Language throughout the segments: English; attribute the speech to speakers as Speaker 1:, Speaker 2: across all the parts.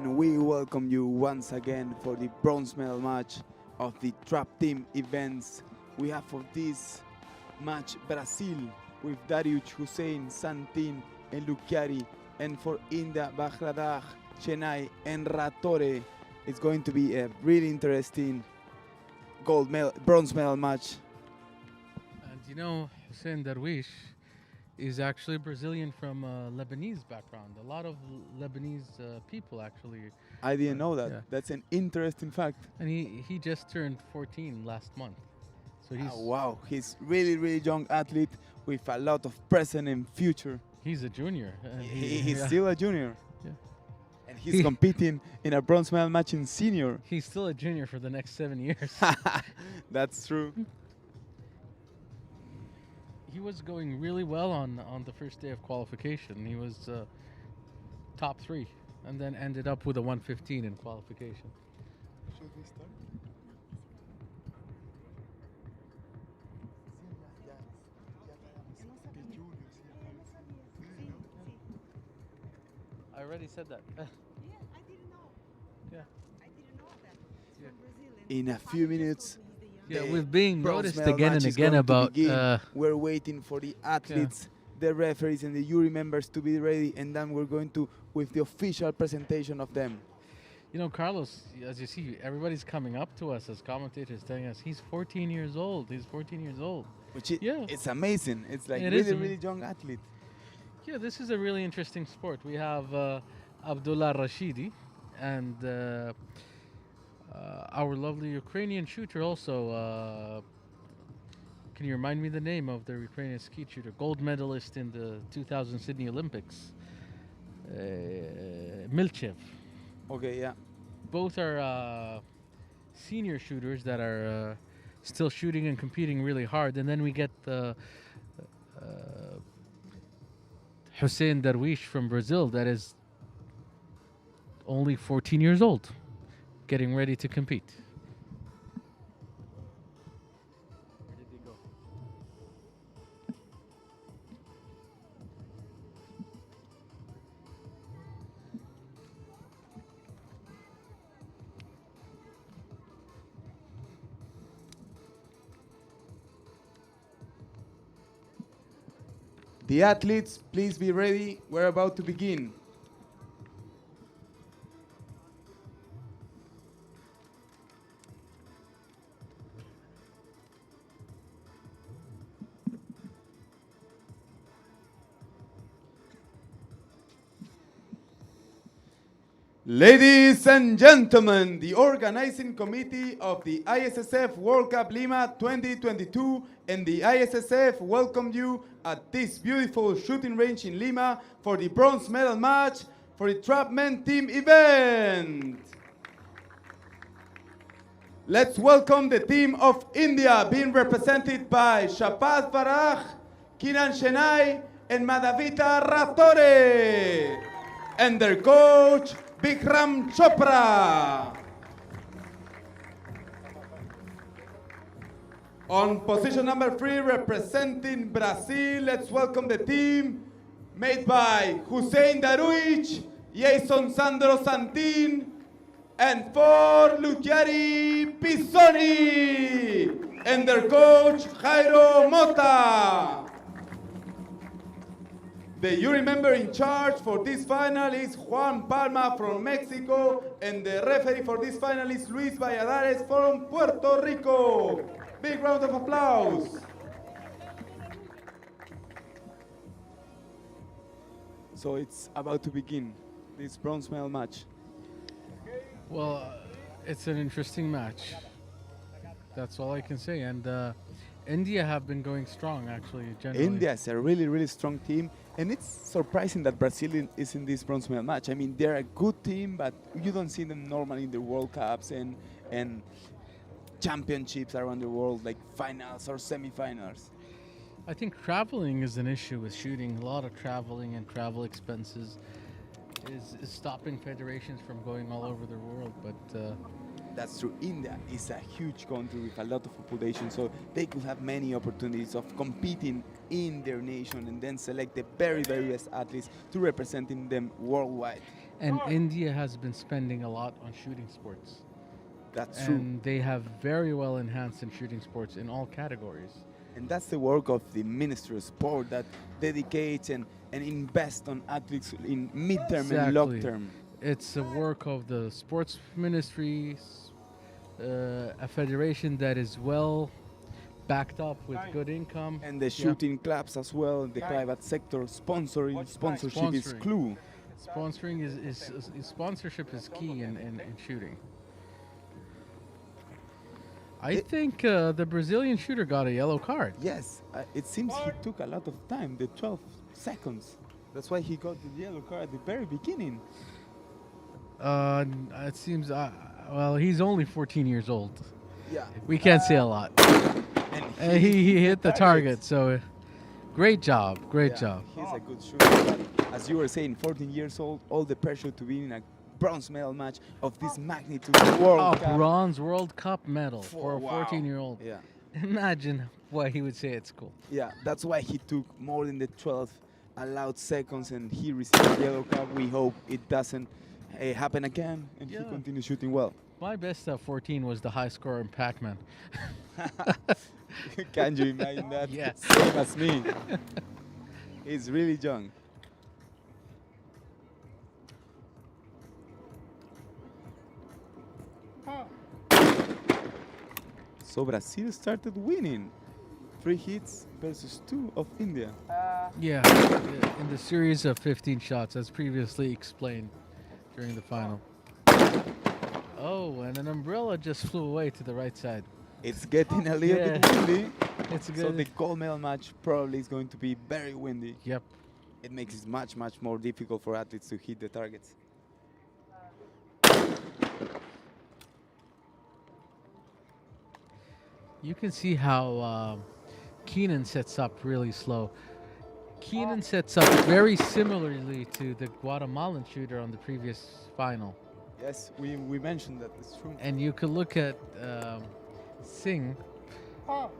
Speaker 1: and we welcome you once again for the bronze medal match of the trap team events. We have for this match Brazil with Dariush Hussein, Santin and Lucchiari, and for India Bangladesh, Chennai and Ratore. It's going to be a really interesting bronze medal match.
Speaker 2: And you know, Hussein Darwish is actually Brazilian from Lebanese background. A lot of Lebanese people actually.
Speaker 1: I didn't know that.
Speaker 2: Yeah.
Speaker 1: That's an interesting fact.
Speaker 2: And he just turned 14 last month. So he's
Speaker 1: wow, he's really young athlete with a lot of present and future.
Speaker 2: he's a junior.
Speaker 1: He's still a junior.
Speaker 2: Yeah.
Speaker 1: And he's competing in a bronze medal match in senior.
Speaker 2: He's still a junior for the next 7 years.
Speaker 1: That's true.
Speaker 2: He was going really well on the first day of qualification. He was top 3 and then ended up with a 115 in qualification.
Speaker 1: Should we start?
Speaker 2: I already said that.
Speaker 3: Yeah, I didn't know.
Speaker 2: Yeah.
Speaker 3: I didn't know that. It's
Speaker 2: Yeah.
Speaker 3: from Brazil.
Speaker 1: In a few minutes,
Speaker 2: Yeah,
Speaker 1: the
Speaker 2: we've been
Speaker 1: bronze
Speaker 2: noticed
Speaker 1: medal
Speaker 2: again
Speaker 1: match
Speaker 2: and
Speaker 1: is
Speaker 2: again
Speaker 1: going to
Speaker 2: about
Speaker 1: begin. We're waiting for the athletes, the referees, and the jury members to be ready, and then we're going to with the official presentation of them.
Speaker 2: you know, Carlos, as you see, everybody's coming up to us as commentators telling us he's 14 years old. He's 14 years old.
Speaker 1: Which
Speaker 2: Yeah.
Speaker 1: it's amazing. It's like
Speaker 2: It is
Speaker 1: really young athlete.
Speaker 2: Yeah, this is a really interesting sport. We have Abdullah Rashidi and our lovely Ukrainian shooter also. Can you remind me the name of the Ukrainian skeet shooter? Gold medalist in the 2000 Sydney Olympics. Milchev.
Speaker 1: Okay, yeah.
Speaker 2: Both are senior shooters that are still shooting and competing really hard. And then we get Hussein Darwish from Brazil that is only 14 years old, getting ready to compete. Where did he go?
Speaker 1: The athletes, please be ready. We're about to begin. Ladies and gentlemen, the organizing committee of the ISSF World Cup Lima 2022 and the ISSF welcome you at this beautiful shooting range in Lima for the bronze medal match for the Trapmen team event. Let's welcome the team of India being represented by Shapaz Farah, Kiran Chennai and Madhavita Ratore and their coach Bikram Chopra. On position number 3, representing Brazil, let's welcome the team made by Hussein Darwish, Jason Sandro Santin, and for Lucchiari Pisoni, and their coach Jairo Mota. The jury member in charge for this final is Juan Palma from Mexico, and the referee for this final is Luis Valladares from Puerto Rico. Big round of applause. So it's about to begin, this bronze medal match.
Speaker 2: Well, it's an interesting match. That's all I can say. And India have been going strong, actually, generally.
Speaker 1: India is a really strong team, and it's surprising that Brazil is in this bronze medal match. I mean, they're a good team, but you don't see them normally in the World Cups and championships around the world, like finals or semifinals.
Speaker 2: I think traveling is an issue with shooting. A lot of traveling and travel expenses is stopping federations from going all over the world. But
Speaker 1: That's true. India is a huge country with a lot of population, so they could have many opportunities of competing in their nation and then select the very, very best athletes to representing them worldwide.
Speaker 2: And India has been spending a lot on shooting sports.
Speaker 1: That's true.
Speaker 2: And they have very well enhanced in shooting sports in all categories.
Speaker 1: And that's the work of the Ministry of Sport that dedicates and invest on athletes in midterm and long
Speaker 2: Exactly.
Speaker 1: term.
Speaker 2: It's a work of the sports ministry, a federation that is well backed up with good income.
Speaker 1: And the
Speaker 2: Yeah.
Speaker 1: shooting clubs as well, the private sector sponsorship is
Speaker 2: Sponsoring.
Speaker 1: clue.
Speaker 2: Sponsoring is sponsorship is key in shooting. I think the Brazilian shooter got a yellow card.
Speaker 1: Yes, it seems he took a lot of time, the 12 seconds. That's why he got the yellow card at the very beginning.
Speaker 2: It seems, well, he's only 14 years old.
Speaker 1: Yeah.
Speaker 2: We can't say a lot.
Speaker 1: And
Speaker 2: He hit the target, so great job, great
Speaker 1: Yeah,
Speaker 2: job.
Speaker 1: He's a good shooter. But as you were saying, 14 years old, all the pressure to be in a bronze medal match of this magnitude, World
Speaker 2: A
Speaker 1: Cup.
Speaker 2: bronze World Cup medal for a
Speaker 1: Wow.
Speaker 2: 14-year-old.
Speaker 1: Yeah,
Speaker 2: Imagine what he would say at school.
Speaker 1: yeah. That's why he took more than the 12 allowed seconds, and he received a yellow card. We hope it doesn't happen again, and he
Speaker 2: Yeah.
Speaker 1: continues shooting well.
Speaker 2: My best at 14 was the high scorer in Pac-Man.
Speaker 1: Can you imagine that?
Speaker 2: Yes.
Speaker 1: Same as me. He's really young. So Brazil started winning. 3 hits versus 2 of India.
Speaker 2: Yeah, in the series of 15 shots, as previously explained during the final. Oh, and an umbrella just flew away to the right side.
Speaker 1: It's getting a little bit
Speaker 2: Yeah.
Speaker 1: windy.
Speaker 2: It's
Speaker 1: So
Speaker 2: good.
Speaker 1: the gold medal match probably is going to be very windy.
Speaker 2: Yep.
Speaker 1: It makes it much, much more difficult for athletes to hit the targets.
Speaker 2: You can see how Keenan sets up really slow. Keenan sets up very similarly to the Guatemalan shooter on the previous final.
Speaker 1: Yes, we mentioned that. It's true.
Speaker 2: And you could look at Singh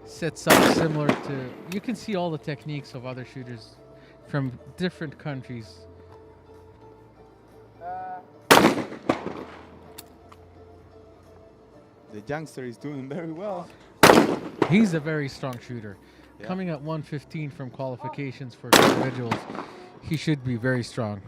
Speaker 2: sets up similar to. You can see all the techniques of other shooters from different countries.
Speaker 1: The youngster is doing very well.
Speaker 2: He's a very strong shooter.
Speaker 1: Yeah.
Speaker 2: Coming at 115 from qualifications for individuals, he should be very strong.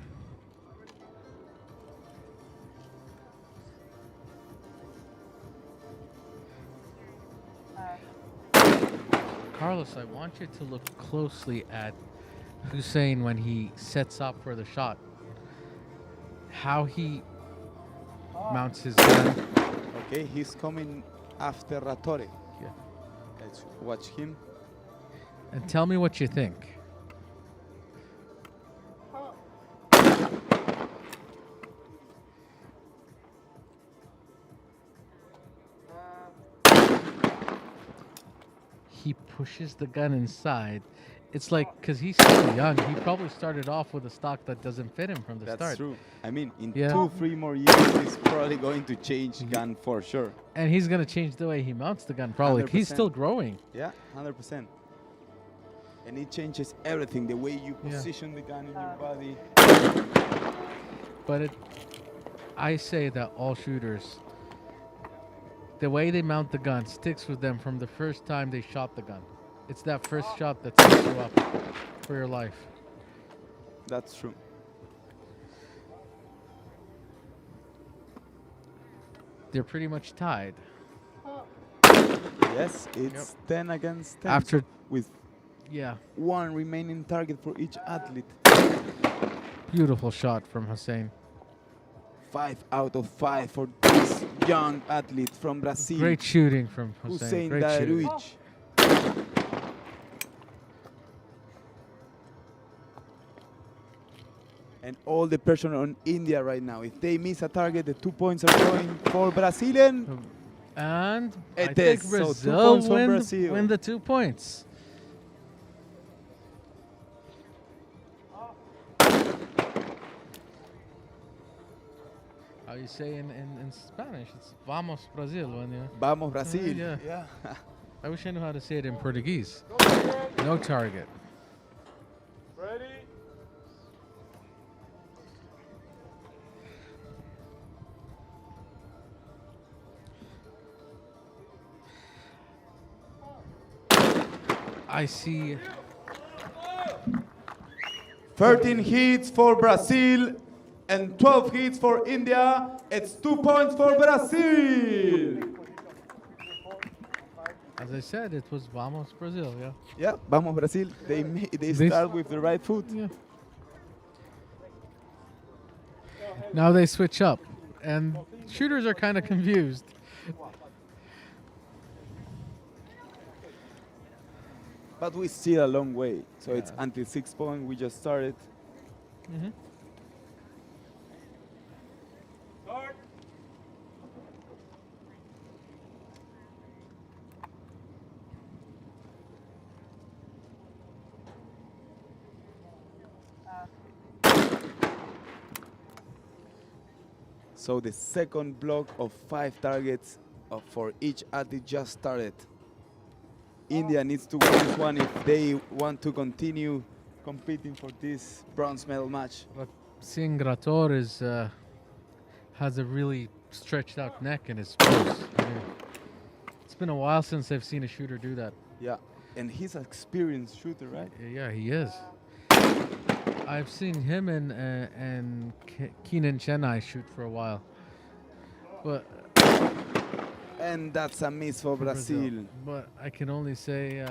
Speaker 2: Carlos, I want you to look closely at Hussein when he sets up for the shot. How he mounts his gun.
Speaker 1: Okay, he's coming after Ratore.
Speaker 2: Yeah.
Speaker 1: Let's watch him.
Speaker 2: And tell me what you think. He pushes the gun inside. It's like, because he's still young, he probably started off with a stock that doesn't fit him from the
Speaker 1: That's
Speaker 2: start.
Speaker 1: true. I mean, in
Speaker 2: Yeah.
Speaker 1: 2-3 more years, he's probably going to change gun for sure.
Speaker 2: And he's going to change the way he mounts the gun, probably. He's
Speaker 1: 100%.
Speaker 2: still growing.
Speaker 1: Yeah, 100%. And it changes everything, the way you
Speaker 2: Yeah.
Speaker 1: position the gun in your body.
Speaker 2: But I say that all shooters, the way they mount the gun sticks with them from the first time they shot the gun. It's that first shot that sets you up for your life.
Speaker 1: That's true.
Speaker 2: They're pretty much tied.
Speaker 1: Yes, it's 10 against 10.
Speaker 2: After,
Speaker 1: with
Speaker 2: yeah,
Speaker 1: one remaining target for each athlete.
Speaker 2: beautiful shot from Hussein.
Speaker 1: 5 out of 5 for this young athlete from Brazil.
Speaker 2: Great shooting from Hussein.
Speaker 1: Hussein
Speaker 2: Great shooting.
Speaker 1: Daruich. And all the pressure on India right now. If they miss a target, the 2 points are going for Brazilian.
Speaker 2: And I
Speaker 1: It
Speaker 2: think
Speaker 1: is. So 2
Speaker 2: Brazil
Speaker 1: points for Brazil.
Speaker 2: win the 2 points. how you say in Spanish. It's Vamos Brazil. When you,
Speaker 1: Vamos Brazil.
Speaker 2: yeah.
Speaker 1: Yeah.
Speaker 2: I wish I knew how to say it in Portuguese. No target.
Speaker 4: Ready?
Speaker 2: I see
Speaker 1: 13 hits for Brazil and 12 hits for India. It's 2 points for Brazil.
Speaker 2: as I said, it was Vamos Brazil, yeah.
Speaker 1: Yeah, Vamos Brazil. They start with the right foot.
Speaker 2: Yeah. Now they switch up, and shooters are kind of confused.
Speaker 1: But we still a long way. So it's until 6 points. We just started.
Speaker 2: Mm-hmm.
Speaker 4: Start.
Speaker 1: So the second block of 5 targets for each athlete just started. India needs to win this one if they want to continue competing for this bronze medal match.
Speaker 2: But seeing Grator has a really stretched out neck in his pose. It's been a while since I've seen a shooter do that.
Speaker 1: Yeah, and he's an experienced shooter, right?
Speaker 2: Yeah, he is. I've seen him and Keenan Chennai shoot for a while. But
Speaker 1: And that's a miss for Brazil.
Speaker 2: But I can only say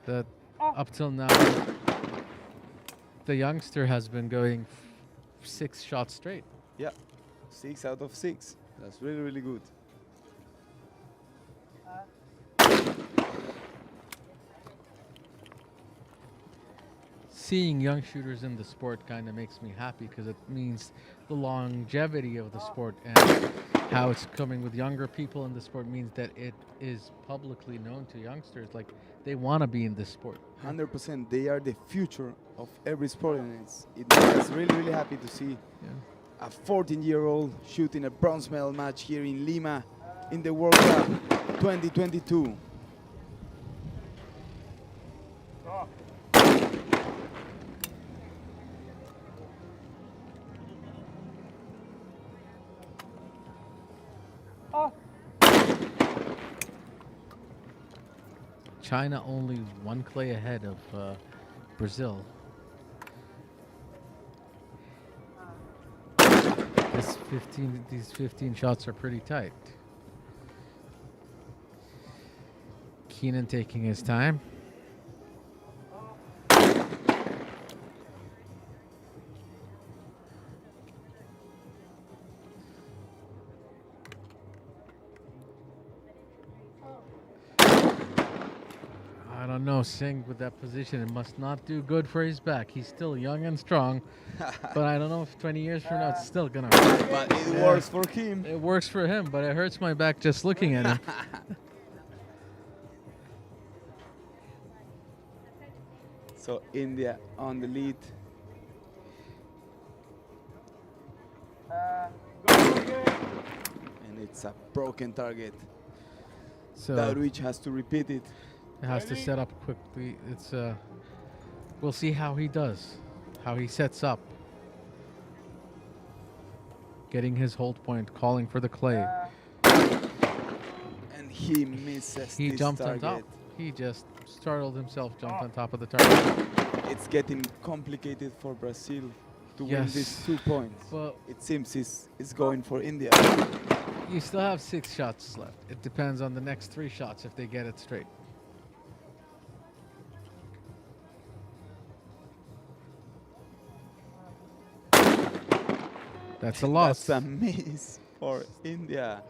Speaker 2: that up till now, the youngster has been going 6 shots straight.
Speaker 1: Yeah, 6 out of 6. That's really, really good.
Speaker 2: Seeing young shooters in the sport kind of makes me happy because it means the longevity of the sport, and how it's coming with younger people in the sport means that it is publicly known to youngsters. Like, they want to be in this sport.
Speaker 1: 100%. They are the future of every sport, and it makes us really, really happy to see a 14-year-old shooting a bronze medal match here in Lima in the World Cup 2022.
Speaker 4: Stop.
Speaker 2: China only 1 clay ahead of Brazil. These 15 shots are pretty tight. Keenan taking his time. I don't know, Singh with that position, it must not do good for his back. He's still young and strong, but I don't know if 20 years from now it's still gonna hurt.
Speaker 1: But it works for him.
Speaker 2: It works for him, but it hurts my back just looking at him.
Speaker 1: So India on the lead. And it's a broken target.
Speaker 2: So
Speaker 1: Darwich has to repeat it.
Speaker 2: it has to set up quickly. It's we'll see how he does, how he sets up. Getting his hold point, calling for the clay.
Speaker 1: And he misses
Speaker 2: He
Speaker 1: this
Speaker 2: jumped
Speaker 1: target.
Speaker 2: on top. He just startled himself, jumped on top of the target.
Speaker 1: It's getting complicated for Brazil to win
Speaker 2: Yes.
Speaker 1: these 2 points.
Speaker 2: Well,
Speaker 1: It seems it's going for India.
Speaker 2: you still have 6 shots left. It depends on the next 3 shots if they get it straight. That's a loss.
Speaker 1: That's a miss for India.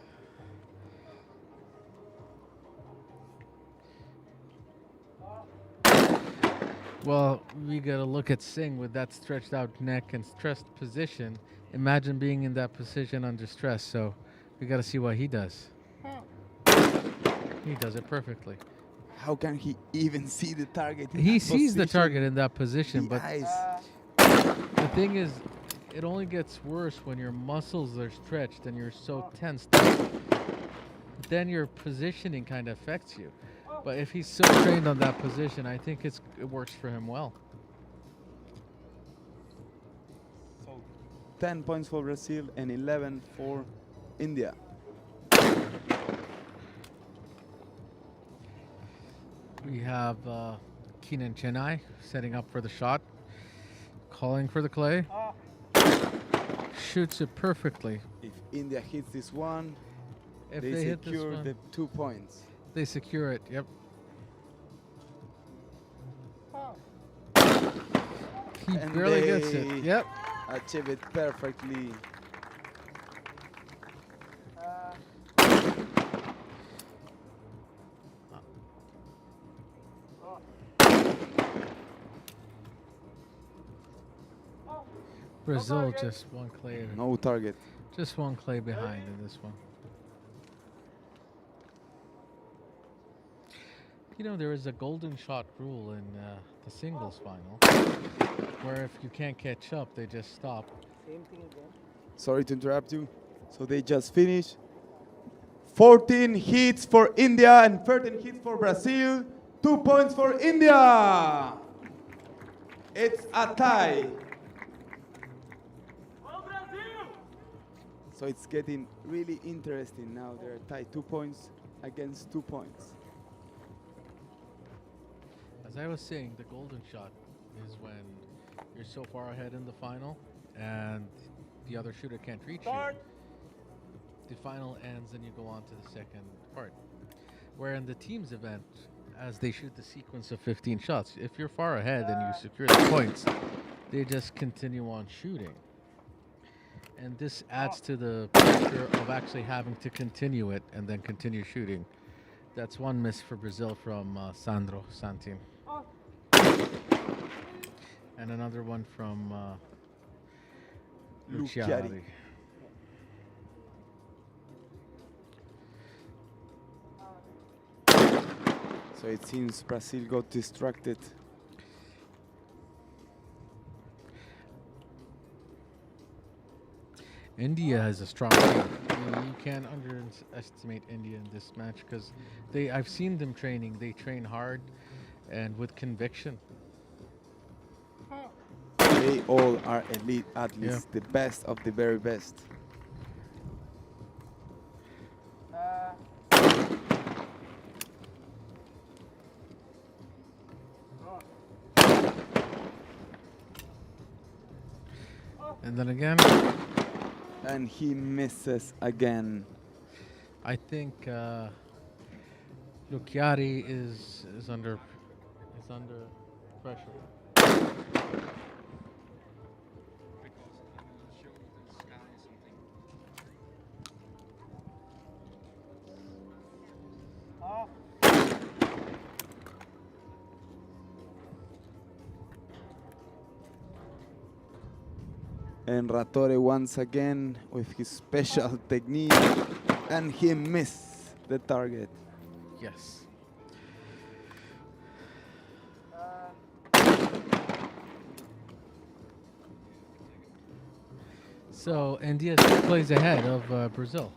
Speaker 2: Well, we gotta look at Singh with that stretched out neck and stressed position. Imagine being in that position under stress. So we gotta see what he does. He does it perfectly.
Speaker 1: How can he even see the target? in
Speaker 2: He
Speaker 1: that
Speaker 2: sees the
Speaker 1: position?
Speaker 2: target in that position,
Speaker 1: The
Speaker 2: but
Speaker 1: eyes.
Speaker 2: the thing is, it only gets worse when your muscles are stretched and you're so tense. Then your positioning kind of affects you. But if he's so trained on that position, I think it works for him well.
Speaker 1: So 10 points for Brazil and 11 for India.
Speaker 2: We have Keenan Chennai setting up for the shot, calling for the clay. Shoots it perfectly.
Speaker 1: If India hits this one,
Speaker 2: If
Speaker 1: they
Speaker 2: hit this
Speaker 1: secure
Speaker 2: one,
Speaker 1: the 2 points.
Speaker 2: they secure it. Yep. He
Speaker 1: And
Speaker 2: barely gets
Speaker 1: they
Speaker 2: it. Yep.
Speaker 1: achieve it perfectly.
Speaker 2: Brazil just one clay.
Speaker 1: No target.
Speaker 2: Just one clay behind in this one. You know, there is a golden shot rule in the singles final, where if you can't catch up, they just stop.
Speaker 1: Sorry to interrupt you. So they just finished. 14 hits for India and 13 hits for Brazil. 2 points for India. It's a tie. So it's getting really interesting now. They're tied 2 points against 2 points.
Speaker 2: As I was saying, the golden shot is when you're so far ahead in the final and the other shooter can't reach you. The final ends and you go on to the second part. Where in the team's event, as they shoot the sequence of 15 shots, if you're far ahead and you secure the points, they just continue on shooting. And this adds to the pressure of actually having to continue it and then continue shooting. That's one miss for Brazil from Sandro Santin. And another one from Occhiali.
Speaker 1: So it seems Brazil got distracted.
Speaker 2: India has a strong team. You can't underestimate India in this match because I've seen them training. They train hard and with conviction.
Speaker 1: They all are elite athletes,
Speaker 2: Yeah.
Speaker 1: the best of the very best.
Speaker 2: And then again,
Speaker 1: And he misses again.
Speaker 2: I think Occhiali is under pressure.
Speaker 1: And Ratore once again with his special technique, and he missed the target.
Speaker 2: Yes. So India plays ahead of Brazil.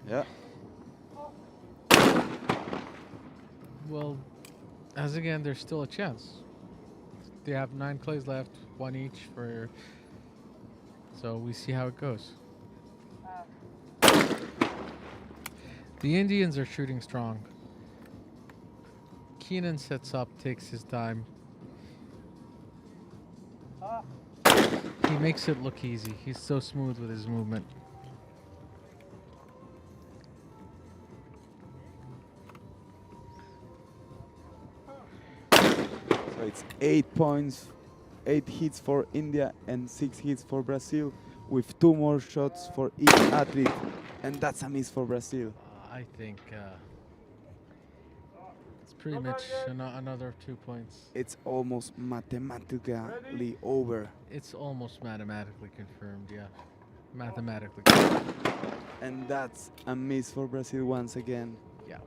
Speaker 1: Yeah.
Speaker 2: Well, as again, there's still a chance. They have 9 clays left, 1 each for. So we see how it goes. The Indians are shooting strong. Keenan sets up, takes his time. He makes it look easy. He's so smooth with his movement.
Speaker 1: So it's 8 points, 8 hits for India and 6 hits for Brazil, with 2 more shots for each athlete, and that's a miss for Brazil.
Speaker 2: I think it's pretty much another 2 points.
Speaker 1: It's almost mathematically over.
Speaker 2: It's almost mathematically confirmed, yeah. Mathematically.
Speaker 1: And that's a miss for Brazil once again.
Speaker 2: Yeah.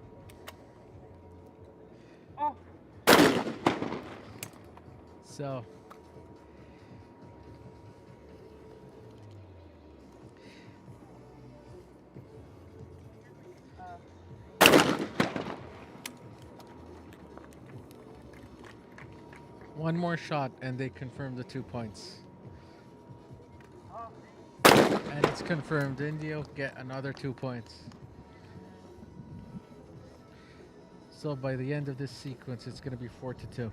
Speaker 2: So One more shot and they confirm the 2 points. And it's confirmed. India will get another 2 points. So by the end of this sequence, it's going to be 4-2.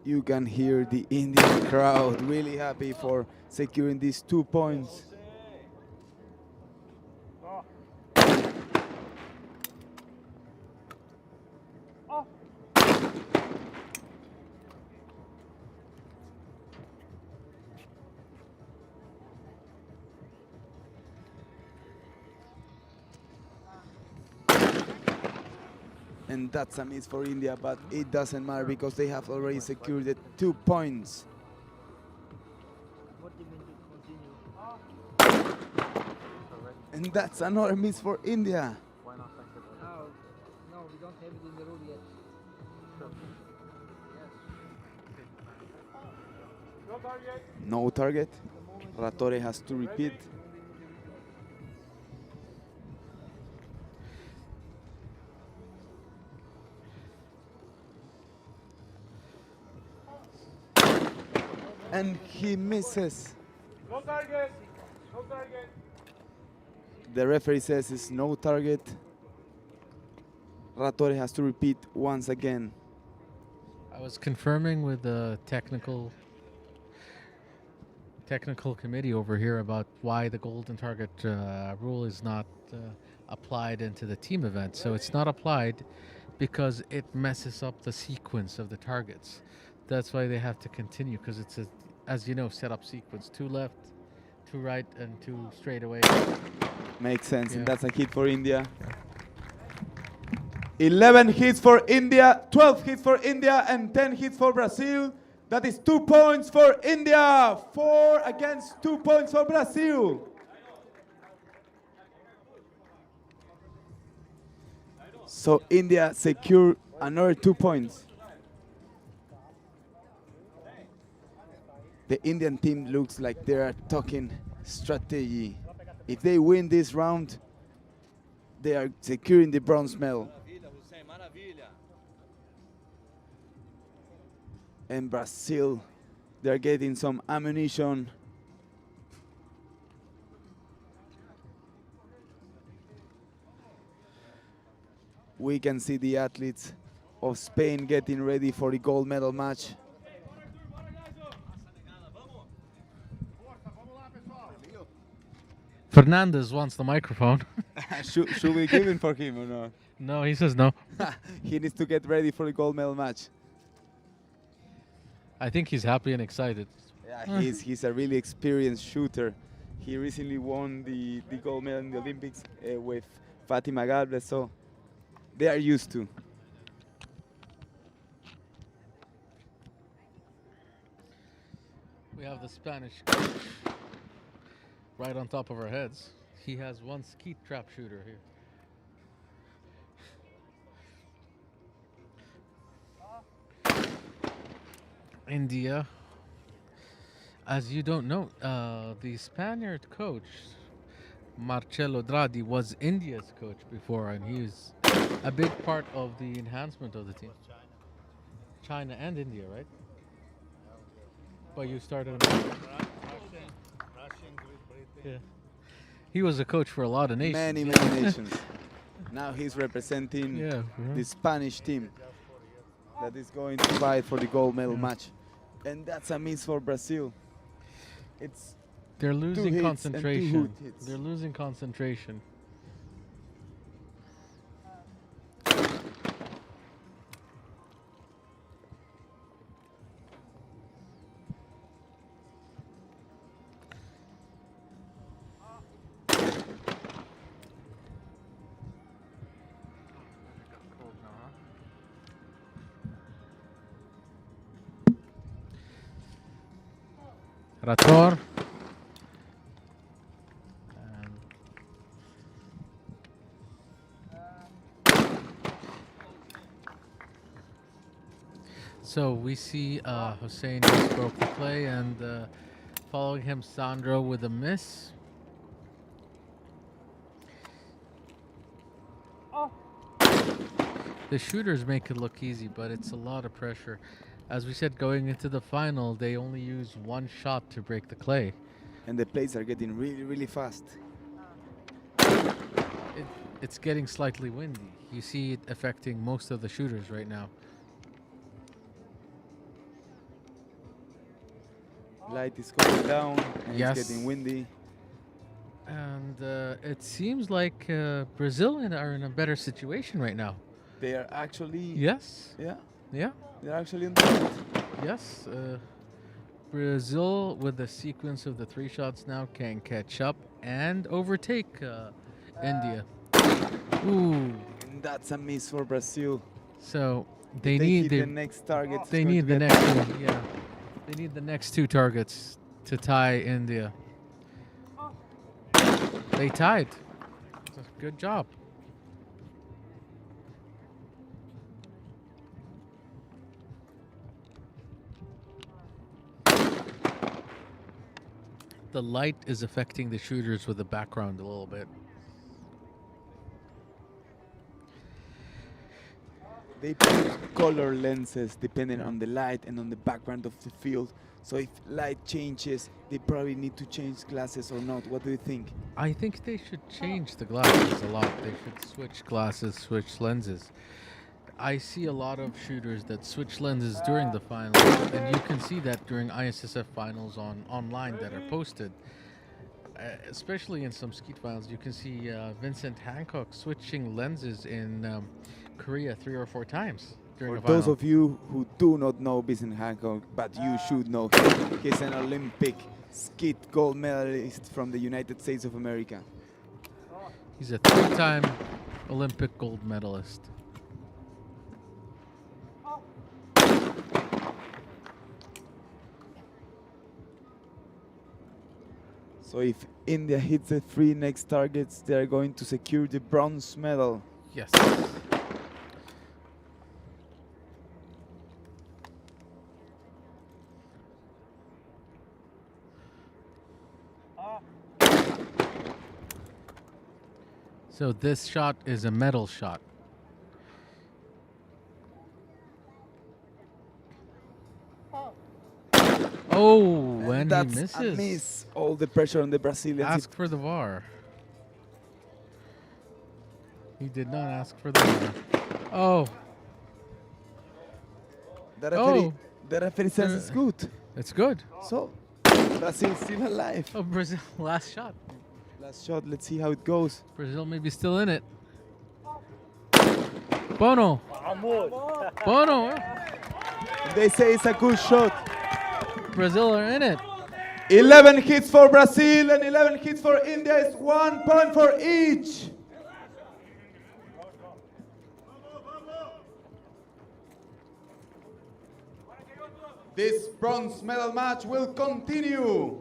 Speaker 1: You can hear the Indian crowd really happy for securing these 2 points. And that's a miss for India, but it doesn't matter because they have already secured the 2 points. And that's another miss for India.
Speaker 5: No, we don't have it in the rule yet.
Speaker 4: No target.
Speaker 1: No target. Ratore has to repeat. And he misses.
Speaker 4: No target. No target.
Speaker 1: The referee says it's no target. Ratore has to repeat once again.
Speaker 2: I was confirming with the technical committee over here about why the golden target rule is not applied into the team event. So it's not applied because it messes up the sequence of the targets. That's why they have to continue, because it's a, as you know, set up sequence: 2 left, 2 right, and 2 straight away.
Speaker 1: Makes sense,
Speaker 2: Yeah.
Speaker 1: and that's a hit for India. 11 hits for India, 12 hits for India, and 10 hits for Brazil. That is 2 points for India, 4 against 2 points for Brazil. So India secured another 2 points. The Indian team looks like they are talking strategy. If they win this round, they are securing the bronze medal. And Brazil, they're getting some ammunition. We can see the athletes of Spain getting ready for the gold medal match.
Speaker 2: Fernandez wants the microphone.
Speaker 1: Should we give it for him or not?
Speaker 2: No, he says no.
Speaker 1: He needs to get ready for the gold medal match.
Speaker 2: I think he's happy and excited.
Speaker 1: Yeah, he's a really experienced shooter. He recently won the gold medal in the Olympics with Fatima Galvez, so they are used to.
Speaker 2: We have the Spanish coach right on top of our heads. He has one skeet trap shooter here. India, as you don't know, the Spaniard coach, Marcelo Draghi, was India's coach before, and he is a big part of the enhancement of the team. China and India, right? But you started him. Yeah. He was a coach for a lot of nations.
Speaker 1: Many nations. Now he's representing
Speaker 2: Yeah,
Speaker 1: the Spanish team that is going to fight for the gold medal match. And that's a miss for Brazil. It's
Speaker 2: They're losing
Speaker 1: hits and 2
Speaker 2: concentration.
Speaker 1: hits.
Speaker 2: They're losing concentration. Rator. So we see Hussein just broke the play, and following him, Sandro with a miss. The shooters make it look easy, but it's a lot of pressure. As we said, going into the final, they only use one shot to break the clay.
Speaker 1: And the plates are getting really, really fast.
Speaker 2: It's getting slightly windy. You see it affecting most of the shooters right now.
Speaker 1: Light is going down, and
Speaker 2: Yes.
Speaker 1: it's getting windy.
Speaker 2: And it seems like Brazil are in a better situation right now.
Speaker 1: They are actually,
Speaker 2: Yes.
Speaker 1: yeah,
Speaker 2: Yeah.
Speaker 1: they're actually on the lead.
Speaker 2: Yes. Brazil, with the sequence of the 3 shots now, can catch up and overtake India. Ooh.
Speaker 1: And that's a miss for Brazil.
Speaker 2: So they
Speaker 1: If they
Speaker 2: need
Speaker 1: hit the next target. it's
Speaker 2: they
Speaker 1: going
Speaker 2: need
Speaker 1: to
Speaker 2: the
Speaker 1: get-
Speaker 2: next two. Yeah. They need the next 2 targets to tie India. They tied. Good job. The light is affecting the shooters with the background a little bit.
Speaker 1: They put color lenses depending on the light and on the background of the field. So if light changes, they probably need to change glasses or not. What do you think?
Speaker 2: I think they should change the glasses a lot. They should switch glasses, switch lenses. I see a lot of shooters that switch lenses during the finals, and you can see that during ISSF finals online that are posted. Especially in some skeet finals, you can see Vincent Hancock switching lenses in Korea 3 or 4 times during
Speaker 1: For
Speaker 2: the final.
Speaker 1: those of you who do not know Vincent Hancock, but you should know him, he's an Olympic skeet gold medalist from the United States of America.
Speaker 2: He's a 3-time Olympic gold medalist.
Speaker 1: So if India hits the 3 next targets, they are going to secure the bronze medal.
Speaker 2: Yes. So this shot is a medal shot. Oh,
Speaker 1: And
Speaker 2: when
Speaker 1: that's
Speaker 2: he
Speaker 1: a
Speaker 2: misses.
Speaker 1: miss. All the pressure on the Brazilians.
Speaker 2: Ask for the VAR. He did not ask for the VAR. Oh,
Speaker 1: The referee,
Speaker 2: Oh.
Speaker 1: the referee says it's good.
Speaker 2: it's good.
Speaker 1: So Brazil still alive.
Speaker 2: Oh, Brazil, last shot.
Speaker 1: Last shot. Let's see how it goes.
Speaker 2: Brazil may be still in it. Bono. Bono.
Speaker 1: They say it's a good shot.
Speaker 2: Brazil are in it.
Speaker 1: 11 hits for Brazil and 11 hits for India. It's 1 point for each. This bronze medal match will continue.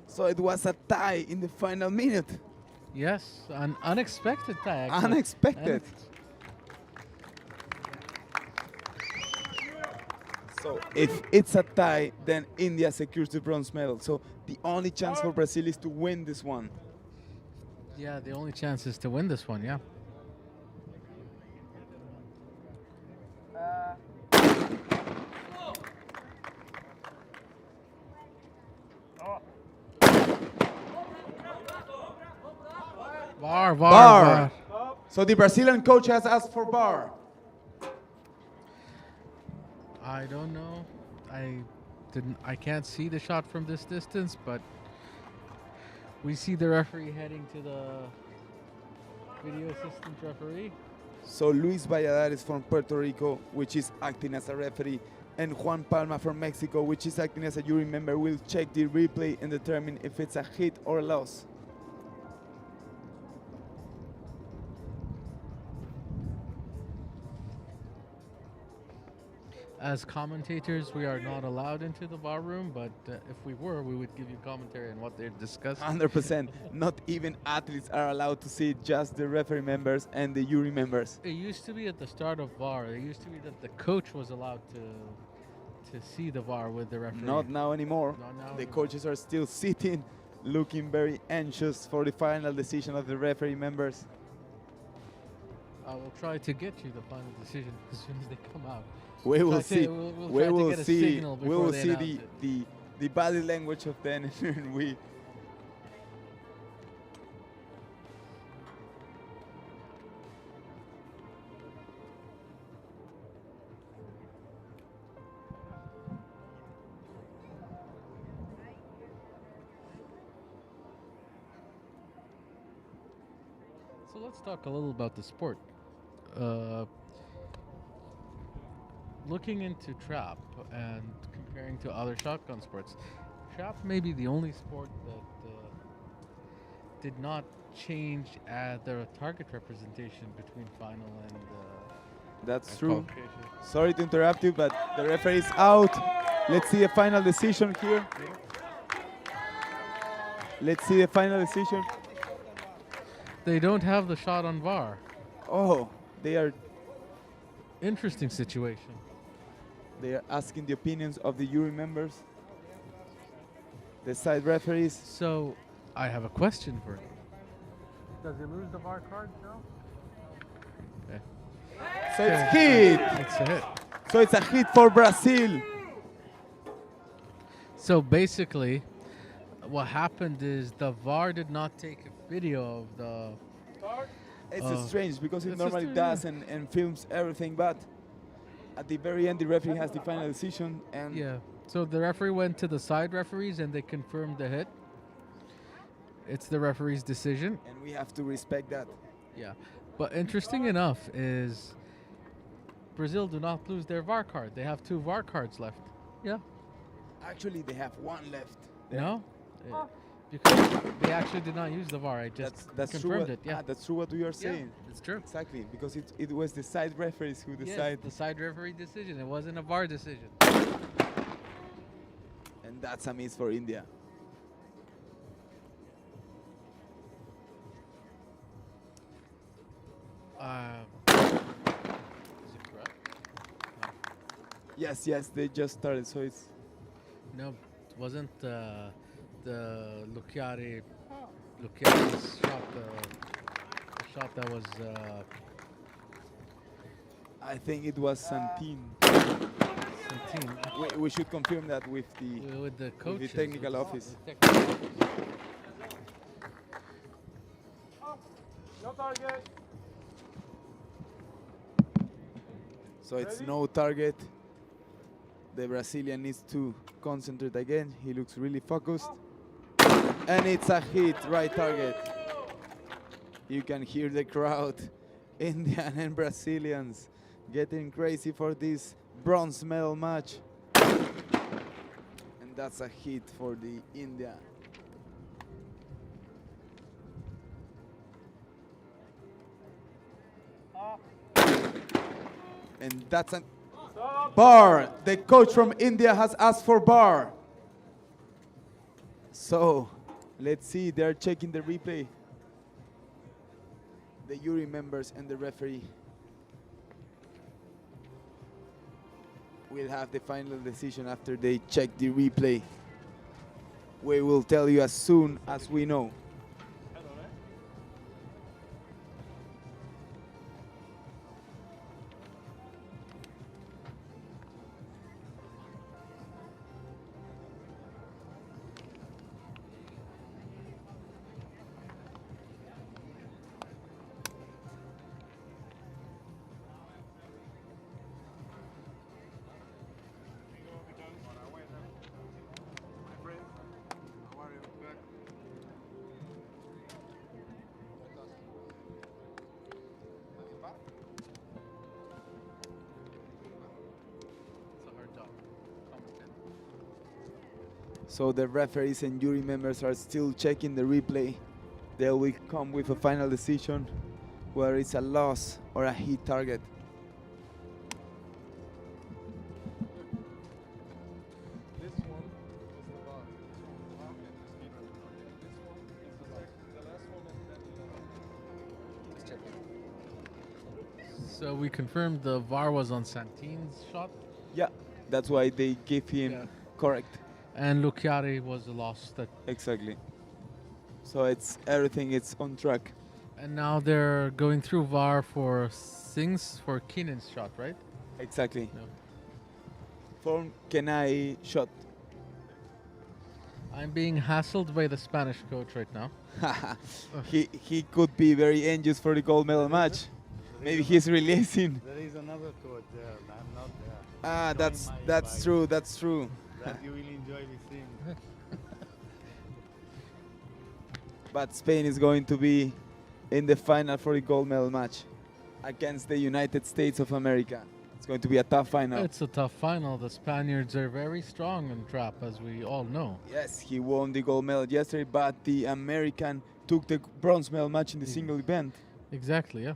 Speaker 1: So it was a tie in the final minute.
Speaker 2: Yes, an unexpected tie. Actually.
Speaker 1: Unexpected. So if it's a tie, then India secures the bronze medal. So the only chance for Brazil is to win this one.
Speaker 2: Yeah, the only chance is to win this one. Yeah. VAR.
Speaker 1: Bar. So the Brazilian coach has asked for bar.
Speaker 2: I don't know. I can't see the shot from this distance, but we see the referee heading to the video assistant referee.
Speaker 1: So Luis Valladares from Puerto Rico, which is acting as a referee, and Juan Palma from Mexico, which is acting as a jury member, will check the replay and determine if it's a hit or a loss.
Speaker 2: As commentators, we are not allowed into the bar room, but if we were, we would give you commentary on what they're discussing.
Speaker 1: 100%. Not even athletes are allowed to see it, just the referee members and the jury members.
Speaker 2: It used to be at the start of VAR. It used to be that the coach was allowed to see the VAR with the referee.
Speaker 1: Not now anymore.
Speaker 2: Not now
Speaker 1: The
Speaker 2: anymore.
Speaker 1: coaches are still sitting, looking very anxious for the final decision of the referee members.
Speaker 2: I will try to get you the final decision as soon as they come out.
Speaker 1: We will
Speaker 2: Try to-
Speaker 1: see.
Speaker 2: we'll
Speaker 1: We
Speaker 2: try to
Speaker 1: will
Speaker 2: get a
Speaker 1: see.
Speaker 2: signal
Speaker 1: We
Speaker 2: before
Speaker 1: will
Speaker 2: they
Speaker 1: see
Speaker 2: announce
Speaker 1: the body language of them, and we.
Speaker 2: So let's talk a little about the sport. Looking into trap and comparing to other shotgun sports, trap may be the only sport that did not change the target representation between final and.
Speaker 1: That's
Speaker 2: and
Speaker 1: true.
Speaker 2: qualification.
Speaker 1: Sorry to interrupt you, but the referee is out. Let's see a final decision here. Let's see the final decision.
Speaker 2: They don't have the shot on VAR.
Speaker 1: Oh, they are
Speaker 2: Interesting situation.
Speaker 1: asking the opinions of the jury members, the side referees.
Speaker 2: So, I have a question for you. Does he lose the VAR card? No. Okay.
Speaker 1: So it's hit.
Speaker 2: It's a hit.
Speaker 1: So it's a hit for Brazil.
Speaker 2: So basically, what happened is the VAR did not take a video of the.
Speaker 1: It's strange because it
Speaker 2: it's
Speaker 1: normally
Speaker 2: just,
Speaker 1: does and films everything, but at the very end the referee has the final decision, and
Speaker 2: Yeah. So the referee went to the side referees and they confirmed the hit. It's the referee's decision.
Speaker 1: and we have to respect that.
Speaker 2: Yeah. But interesting enough is Brazil do not lose their VAR card. They have 2 VAR cards left. Yeah.
Speaker 1: Actually, they have one left.
Speaker 2: No? Because they actually did not use the VAR. I just
Speaker 1: That's true.
Speaker 2: confirmed
Speaker 1: What,
Speaker 2: it. Yeah.
Speaker 1: that's true what we are saying.
Speaker 2: It's true.
Speaker 1: Exactly, because it was the side referees who
Speaker 2: Yes,
Speaker 1: decide,
Speaker 2: the side referee decision. It wasn't a VAR decision.
Speaker 1: and that's a miss for India.
Speaker 2: Is it correct?
Speaker 1: Yes, they just started, so it's
Speaker 2: No, it wasn't the Lucchiari's shot. The shot that was.
Speaker 1: I think it was Santin.
Speaker 2: 17.
Speaker 1: We should confirm that with the
Speaker 2: With the coaches.
Speaker 1: technical office.
Speaker 2: the technical office.
Speaker 4: No target.
Speaker 1: So it's
Speaker 4: Ready?
Speaker 1: no target. The Brazilian needs to concentrate again. He looks really focused. And it's a hit, right target. You can hear the crowd, Indian and Brazilians, getting crazy for this bronze medal match. And that's a hit for the India. And that's a
Speaker 4: Stop.
Speaker 1: bar. The coach from India has asked for bar. So let's see, they're checking the replay. The jury members and the referee will have the final decision after they check the replay. We will tell you as soon as we know.
Speaker 2: It's a hard job. Complicated.
Speaker 1: So the referees and jury members are still checking the replay. They will come with a final decision whether it's a loss or a hit target.
Speaker 5: This one is the bar. This one is the last one, and then he's checking.
Speaker 2: So we confirmed the VAR was on Santin's shot,
Speaker 1: Yeah, that's why they gave him
Speaker 2: Yeah.
Speaker 1: correct.
Speaker 2: and Lucchiari was a loss. That
Speaker 1: Exactly. So it's everything. It's on track.
Speaker 2: And now they're going through VAR for things for Keenan's shot, right?
Speaker 1: Exactly.
Speaker 2: No.
Speaker 1: For Kenai shot.
Speaker 2: I'm being hassled by the Spanish coach right now.
Speaker 1: he could be very anxious for the gold medal match. Maybe he's releasing.
Speaker 6: There is another coach there. I'm not there.
Speaker 1: Ah,
Speaker 6: Join
Speaker 1: that's
Speaker 6: my
Speaker 1: that's
Speaker 6: bike.
Speaker 1: true. That's true.
Speaker 6: That you will enjoy listening.
Speaker 1: But Spain is going to be in the final for the gold medal match against the United States of America. It's going to be a tough final.
Speaker 2: It's a tough final. The Spaniards are very strong in trap, as we all know.
Speaker 1: Yes, he won the gold medal yesterday, but the American took the bronze medal match in the single event.
Speaker 2: Exactly, yeah.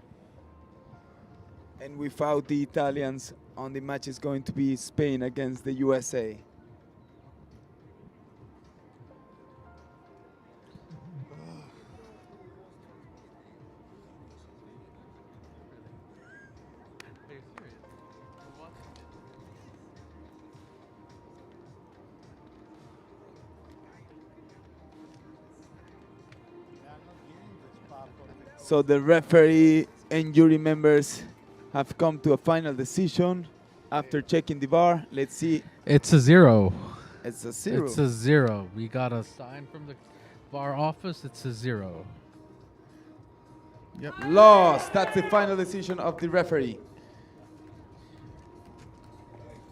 Speaker 1: And without the Italians on the match is going to be Spain against the USA. So the referee and jury members have come to a final decision after checking the VAR. Let's see.
Speaker 2: It's a 0.
Speaker 1: It's a 0.
Speaker 2: It's a 0. We got a sign from the VAR office. It's a 0. Yep.
Speaker 1: Lost. That's the final decision of the referee.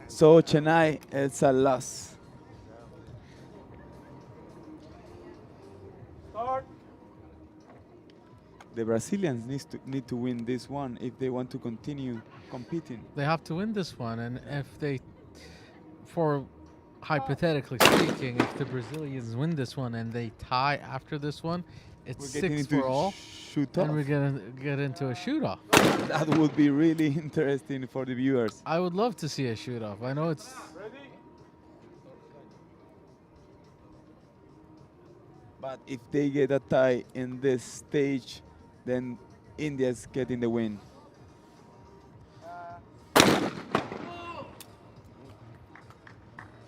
Speaker 1: So Chennai, it's a loss.
Speaker 4: Start.
Speaker 1: The Brazilians need to win this one if they want to continue competing.
Speaker 2: They have to win this one, and if they, for hypothetically speaking, if the Brazilians win this one and they tie after this one, it's
Speaker 1: We're getting
Speaker 2: 6
Speaker 1: into
Speaker 2: for all,
Speaker 1: shoot
Speaker 2: and
Speaker 1: off.
Speaker 2: we're gonna get into a shoot-off.
Speaker 1: That would be really interesting for the viewers.
Speaker 2: I would love to see a shoot-off. I know it's
Speaker 4: Ready?
Speaker 1: But if they get a tie in this stage, then India's getting the win.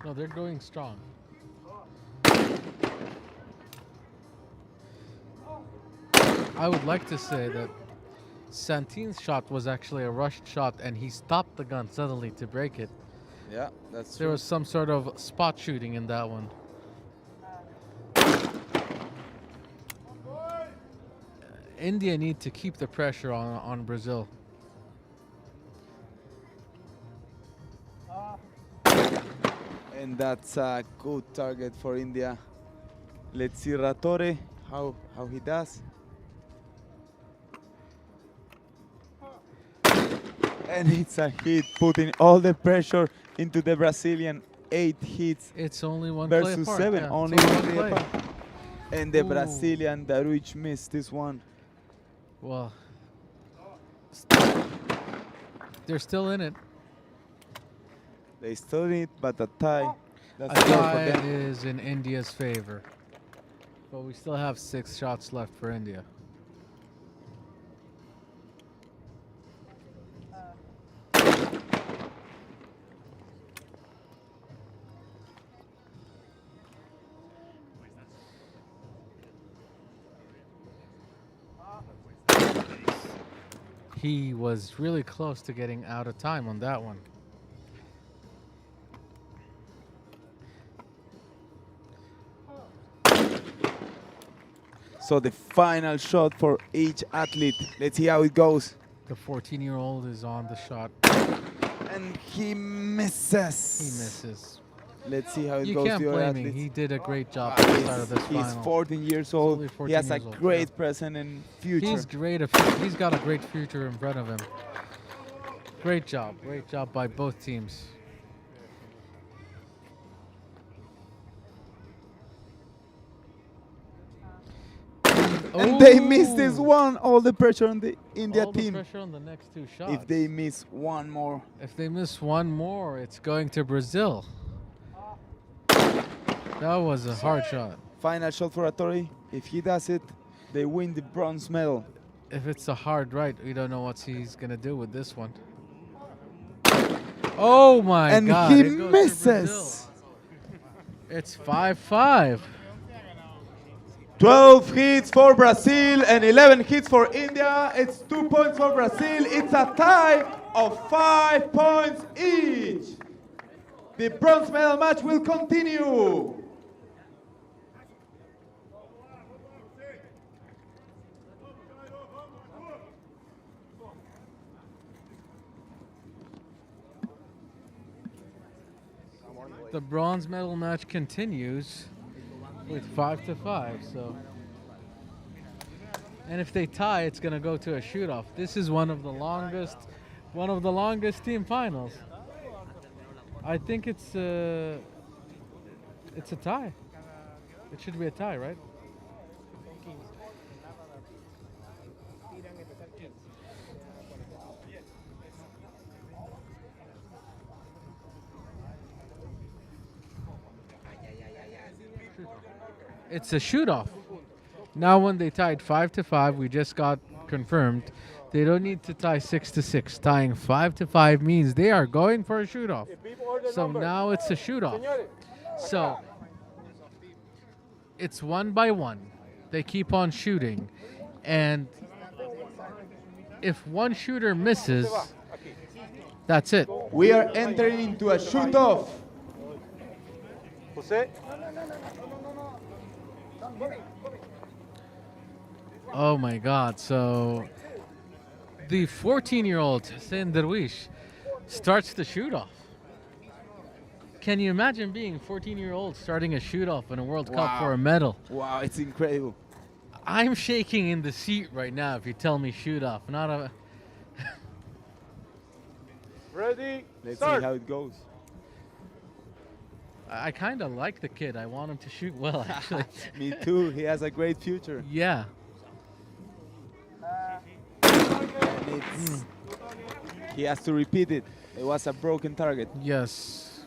Speaker 2: no, they're going strong. I would like to say that Santin's shot was actually a rushed shot, and he stopped the gun suddenly to break it.
Speaker 1: Yeah, that's
Speaker 2: There was some sort of spot shooting in that one. India need to keep the pressure on Brazil.
Speaker 1: And that's a good target for India. Let's see Ratore, how he does. And it's a hit, putting all the pressure into the Brazilian. 8 hits
Speaker 2: It's only one play
Speaker 1: versus
Speaker 2: apart.
Speaker 1: 7.
Speaker 2: Yeah,
Speaker 1: Only
Speaker 2: it's
Speaker 1: one play apart. And the
Speaker 2: Ooh.
Speaker 1: Brazilian Daruich missed this one.
Speaker 2: Well, they're still in it.
Speaker 1: They still need, but a tie.
Speaker 2: A
Speaker 1: That's all for
Speaker 2: tie
Speaker 1: them.
Speaker 2: is in India's favor. But we still have 6 shots left for India. He was really close to getting out of time on that one.
Speaker 1: So the final shot for each athlete. Let's see how it goes.
Speaker 2: The 14-year-old is on the shot.
Speaker 1: And he misses.
Speaker 2: He misses.
Speaker 1: Let's see how it
Speaker 2: You
Speaker 1: goes
Speaker 2: can't
Speaker 1: to your
Speaker 2: blame him.
Speaker 1: athletes.
Speaker 2: He did a great job at the start of this
Speaker 1: He's
Speaker 2: final.
Speaker 1: 14 years
Speaker 2: He's
Speaker 1: old.
Speaker 2: only 14
Speaker 1: He has a
Speaker 2: years old,
Speaker 1: great
Speaker 2: yeah.
Speaker 1: present and future.
Speaker 2: He's got a great future in front of him. Great job by both teams.
Speaker 1: And they missed this one. All the pressure on the India
Speaker 2: All the
Speaker 1: team.
Speaker 2: pressure on the next 2 shots.
Speaker 1: If they miss one more,
Speaker 2: If they miss one more, it's going to Brazil. That was a hard shot.
Speaker 1: final shot for Atori. If he does it, they win the bronze medal.
Speaker 2: If it's a hard right, we don't know what he's gonna do with this one. Oh my
Speaker 1: And
Speaker 2: God!
Speaker 1: he
Speaker 2: it goes to Brazil.
Speaker 1: misses.
Speaker 2: It's 5-5.
Speaker 1: 12 hits for Brazil and 11 hits for India. It's 2 points for Brazil. It's a tie of 5 points each. The bronze medal match will continue.
Speaker 2: The bronze medal match continues with 5-5. So, and if they tie, it's gonna go to a shoot-off. This is one of the longest team finals. I think it's a tie. It should be a tie, right? It's a shoot-off. Now when they tied 5-5, we just got confirmed. They don't need to tie 6-6. Tying 5-5 means they are going for a shoot-off. So now it's a shoot-off. So it's 1 by 1. They keep on shooting. And if one shooter misses, that's it.
Speaker 1: We are entering into a shoot-off.
Speaker 4: Jose.
Speaker 2: Oh my God. So the 14-year-old Hussein Darwish starts the shoot-off. Can you imagine being a 14-year-old starting a shoot-off in a World Cup for a medal?
Speaker 1: Wow, it's incredible.
Speaker 2: I'm shaking in the seat right now if you tell me shoot-off. Not a...
Speaker 4: Ready.
Speaker 1: Let's
Speaker 4: Start.
Speaker 1: see how it goes.
Speaker 2: I kind of like the kid. I want him to shoot well, actually.
Speaker 1: Me too. He has a great future.
Speaker 2: Yeah.
Speaker 1: And he has to repeat it. It was a broken target.
Speaker 2: Yes.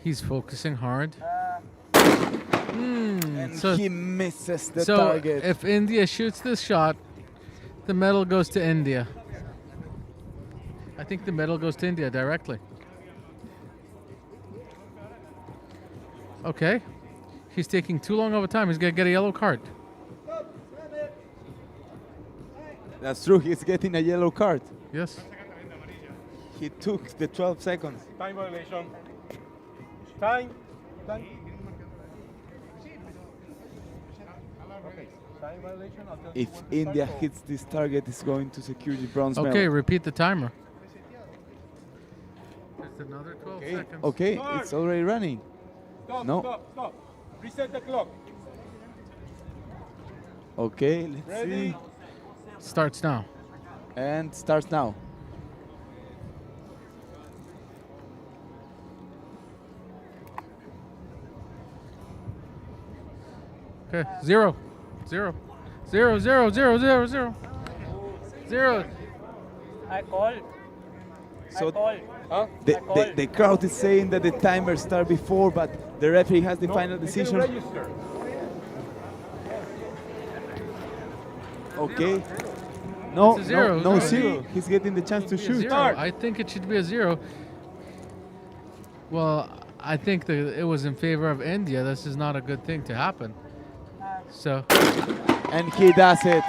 Speaker 2: He's focusing hard.
Speaker 1: And he misses the
Speaker 2: so
Speaker 1: target.
Speaker 2: if India shoots this shot, the medal goes to India. I think the medal goes to India directly. Okay. He's taking too long of a time. He's going to get a yellow card.
Speaker 1: That's true. He's getting a yellow card.
Speaker 2: Yes.
Speaker 1: He took the 12 seconds.
Speaker 4: Time violation. Time. Time. Okay. Time violation. I'll tell you
Speaker 1: If
Speaker 4: when to
Speaker 1: India
Speaker 4: start.
Speaker 1: hits this target, it's going to secure the bronze
Speaker 2: Okay,
Speaker 1: medal.
Speaker 2: repeat the timer. Just another 12
Speaker 1: Okay,
Speaker 2: seconds.
Speaker 1: okay, it's already running.
Speaker 4: Stop,
Speaker 1: No.
Speaker 4: stop, stop. Reset the clock.
Speaker 1: Okay, let's
Speaker 4: Ready?
Speaker 1: see.
Speaker 2: Starts now.
Speaker 1: And starts now.
Speaker 2: Okay, 0. 0. 0, 0, 0, 0, 0. 0.
Speaker 7: I call.
Speaker 1: So
Speaker 4: Huh?
Speaker 1: the crowd is saying that the timer started before, but the referee has the final
Speaker 4: You can
Speaker 1: decision.
Speaker 4: register.
Speaker 1: Okay. No,
Speaker 2: It's a zero.
Speaker 1: no,
Speaker 2: No.
Speaker 1: zero. He's getting the chance to shoot.
Speaker 2: 0. I think it should be a 0. Well, I think that it was in favor of India. This is not a good thing to happen. So,
Speaker 1: And he does it.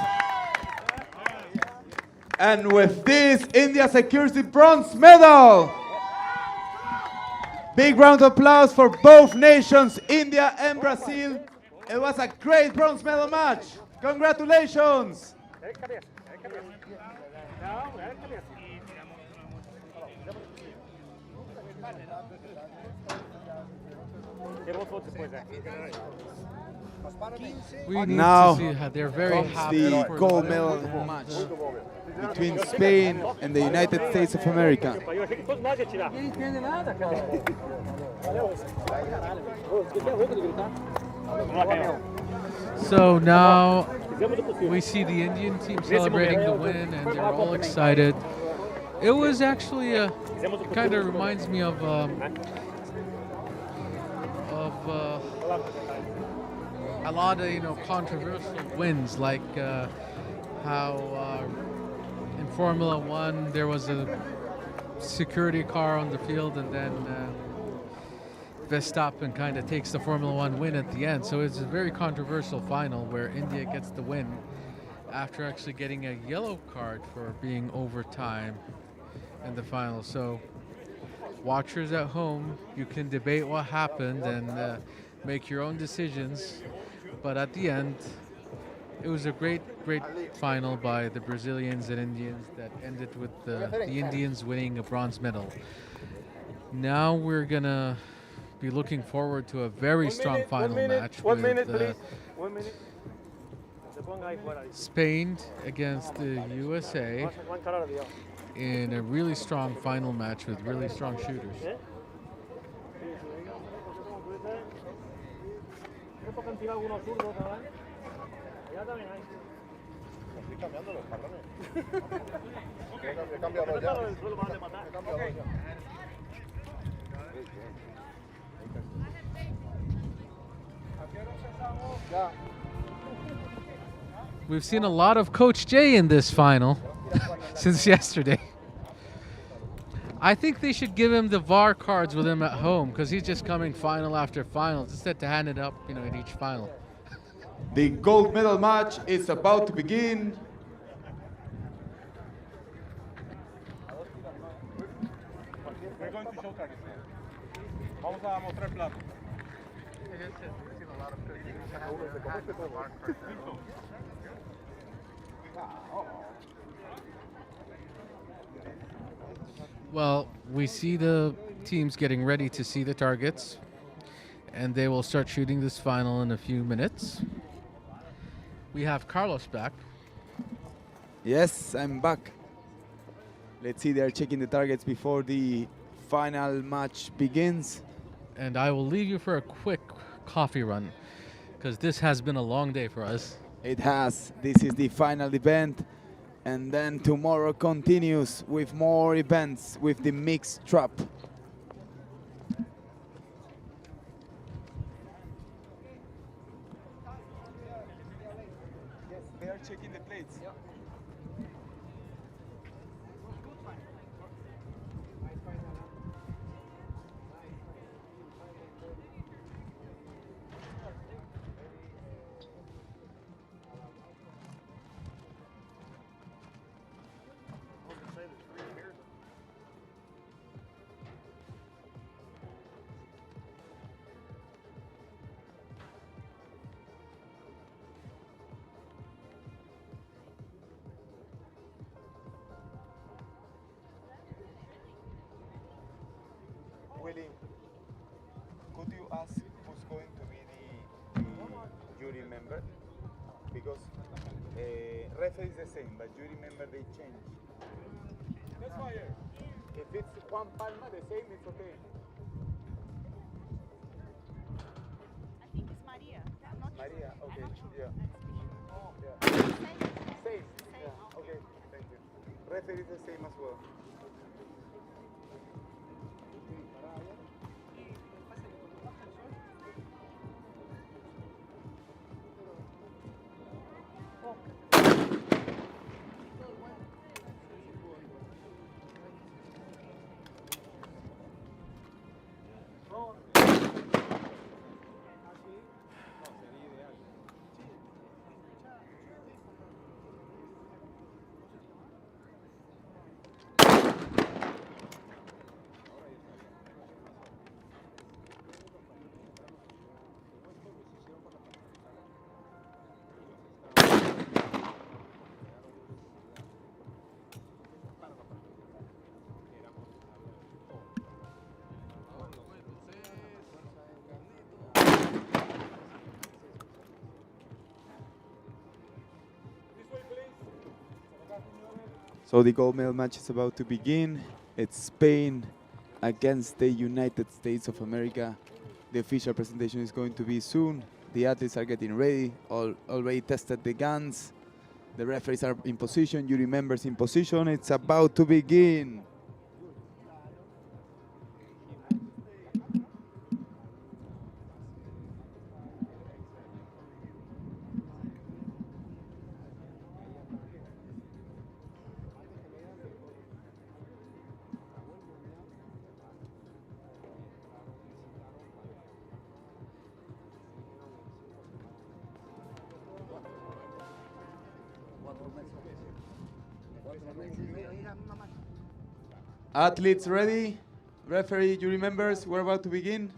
Speaker 1: And with this, India secures the bronze medal. Big round of applause for both nations, India and Brazil. It was a great bronze medal match. Congratulations.
Speaker 2: we need
Speaker 1: Now
Speaker 2: to see how they're very
Speaker 1: comes
Speaker 2: happy
Speaker 1: the
Speaker 2: for
Speaker 1: gold medal match between Spain and the United States of America.
Speaker 2: So now we see the Indian team celebrating the win, and they're all excited. It was actually kind of reminds me of a lot of controversial wins, like how in Formula One, there was a security car on the field, and then Verstappen kind of takes the Formula One win at the end. So it's a very controversial final where India gets the win after actually getting a yellow card for being overtime in the final. So watchers at home, you can debate what happened and make your own decisions. But at the end, it was a great final by the Brazilians and Indians that ended with the Indians winning a bronze medal. Now we're gonna be looking forward to a very strong final match with Spain against the USA in a really strong final match with really strong shooters. We've seen a lot of Coach Jay in this final since yesterday. I think they should give him the VAR cards with him at home because he's just coming final after final instead to hand it up, in each final.
Speaker 1: The gold medal match is about to begin.
Speaker 4: We're going to show targets now. Vamos a mostrar plato.
Speaker 2: Well, we see the teams getting ready to see the targets, and they will start shooting this final in a few minutes. We have Carlos back.
Speaker 1: Yes, I'm back. Let's see, they're checking the targets before the final match begins.
Speaker 2: And I will leave you for a quick coffee run, because this has been a long day for us.
Speaker 1: It has. This is the final event. And then tomorrow continues with more events with the mixed trap. Yes, they are checking the plates. Willie, could you ask who's going to be the jury member? Because referee is the same, but jury member they change. That's fire. If it's Juan Palma, the same, it's okay.
Speaker 3: I think it's Maria. I'm not
Speaker 1: Maria,
Speaker 3: sure.
Speaker 1: okay,
Speaker 3: I'm not sure.
Speaker 1: yeah.
Speaker 3: Same.
Speaker 1: Same,
Speaker 3: Same.
Speaker 1: yeah, okay, thank you. Referee is the same as well. So the gold medal match is about to begin. It's Spain against the United States of America. The official presentation is going to be soon. The athletes are getting ready, already tested the guns. The referees are in position, jury members in position. It's about to begin. Athletes ready? Referee, you remembers we're about to begin?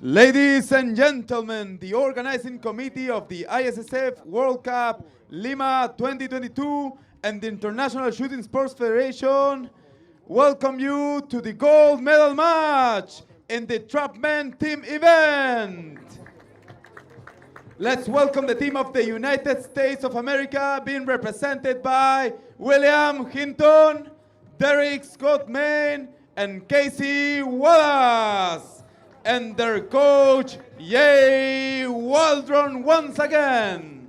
Speaker 1: Ladies and gentlemen, the organizing committee of the ISSF World Cup Lima 2022 and the International Shooting Sports Federation welcome you to the gold medal match in the Trapman team event. Let's welcome the team of the United States of America, being represented by William Hinton, Derek Scott Main, and Casey Wallace, and their coach, Jay Waldron, once again.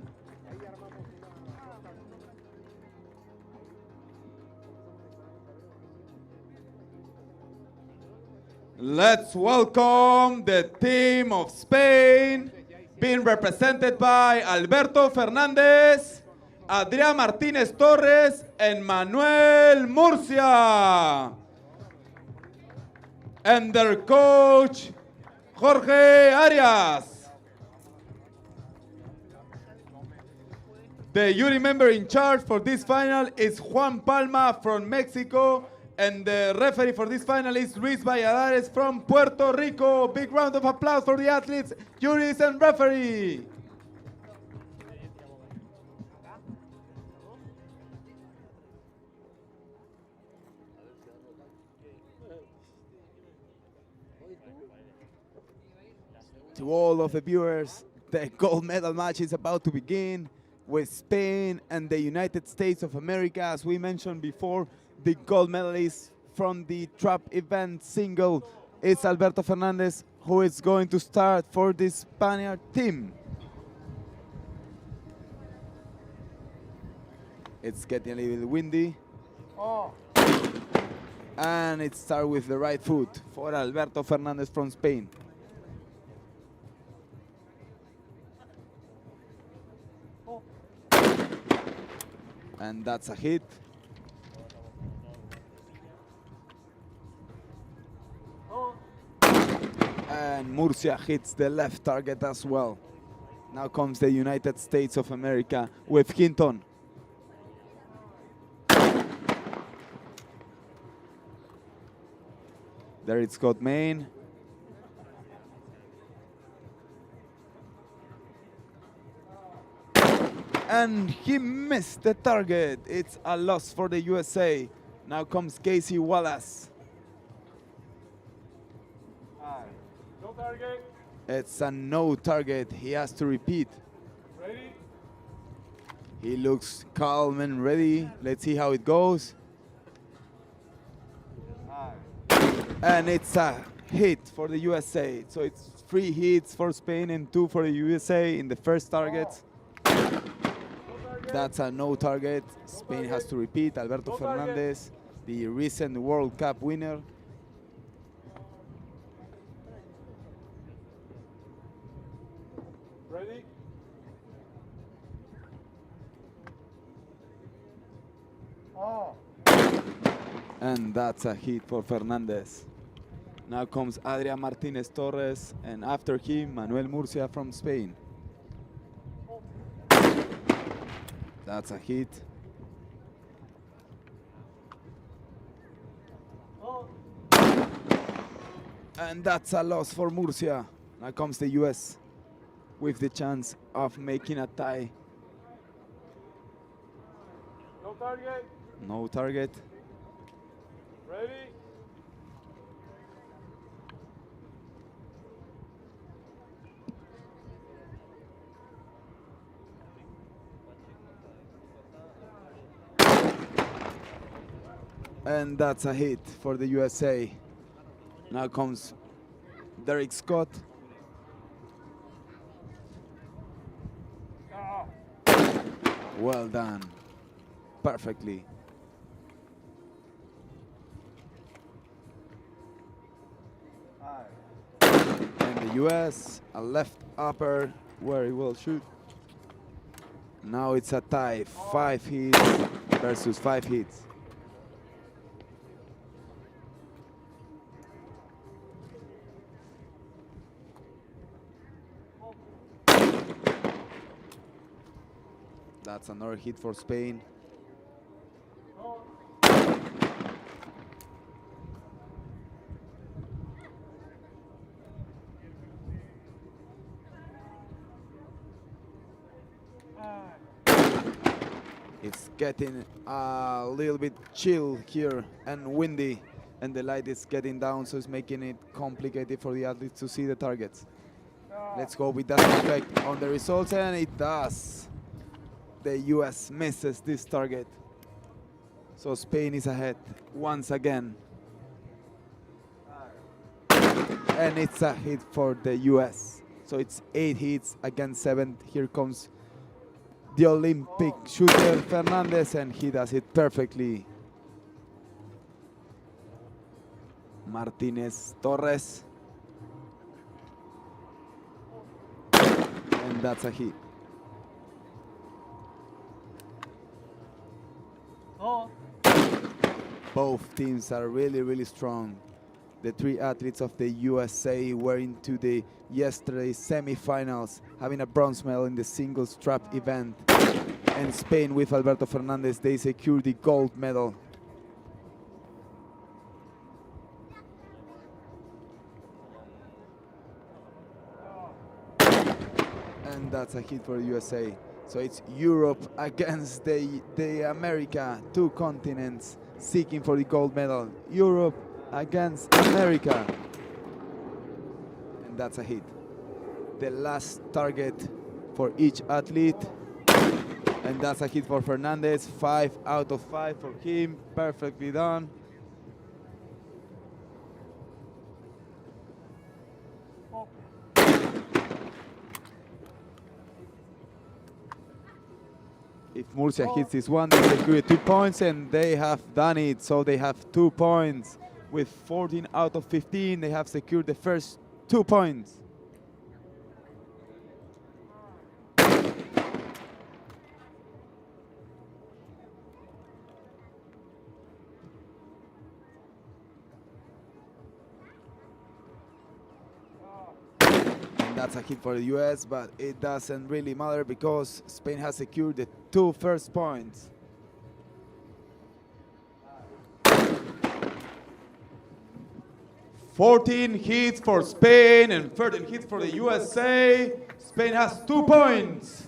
Speaker 1: Let's welcome the team of Spain, being represented by Alberto Fernandez, Adrián Martínez Torres, and Manuel Murcia. And their coach, Jorge Arias. The jury member in charge for this final is Juan Palma from Mexico, and the referee for this final is Luis Valladares from Puerto Rico. Big round of applause for the athletes, juries, and referee. To all of the viewers, the gold medal match is about to begin with Spain and the United States of America. As we mentioned before, the gold medalist from the trap event single is Alberto Fernandez, who is going to start for the Spaniard team. It's getting a little windy. And it starts with the right foot for Alberto Fernandez from Spain. And that's a hit. And Murcia hits the left target as well. Now comes the United States of America with Hinton. There it's Scott Main. And he missed the target. It's a loss for the USA. Now comes Casey Wallace.
Speaker 4: No target.
Speaker 1: It's a no target. He has to repeat.
Speaker 4: Ready?
Speaker 1: He looks calm and ready. Let's see how it goes. And it's a hit for the USA. So it's 3 hits for Spain and 2 for the USA in the first target. That's a no target. Spain has to repeat. Alberto Fernandez, the recent World Cup winner.
Speaker 4: Ready?
Speaker 1: And that's a hit for Fernandez. Now comes Adrián Martínez Torres, and after him, Manuel Murcia from Spain. That's a hit. And that's a loss for Murcia. Now comes the US with the chance of making a tie.
Speaker 4: No target.
Speaker 1: No target.
Speaker 4: Ready?
Speaker 1: And that's a hit for the USA. Now comes Derek Scott. Well done. Perfectly. And the US, a left upper where he will shoot. Now it's a tie, 5 hits versus 5 hits. That's another hit for Spain. It's getting a little bit chill here and windy, and the light is getting down, so it's making it complicated for the athletes to see the targets. Let's go with that effect on the results, and it does. The US misses this target. So Spain is ahead once again. And it's a hit for the US. So it's 8 hits against 7. Here comes the Olympic shooter Fernandez, and he does it perfectly. Martinez Torres. And that's a hit. Both teams are really, really strong. The 3 athletes of the USA were into the yesterday's semifinals, having a bronze medal in the singles trap event. And Spain with Alberto Fernandez, they secured the gold medal. And that's a hit for the USA. So it's Europe against the America, 2 continents seeking for the gold medal. Europe against America. And that's a hit. The last target for each athlete. And that's a hit for Fernandez. 5 out of 5 for him. Perfectly done. If Murcia hits this one, they secure 2 points, and they have done it. So they have 2 points. With 14 out of 15, they have secured the first 2 points. That's a hit for the US, but it doesn't really matter because Spain has secured the 2 first points. "14 hits for Spain and 13 hits for the USA. Spain has 2 points.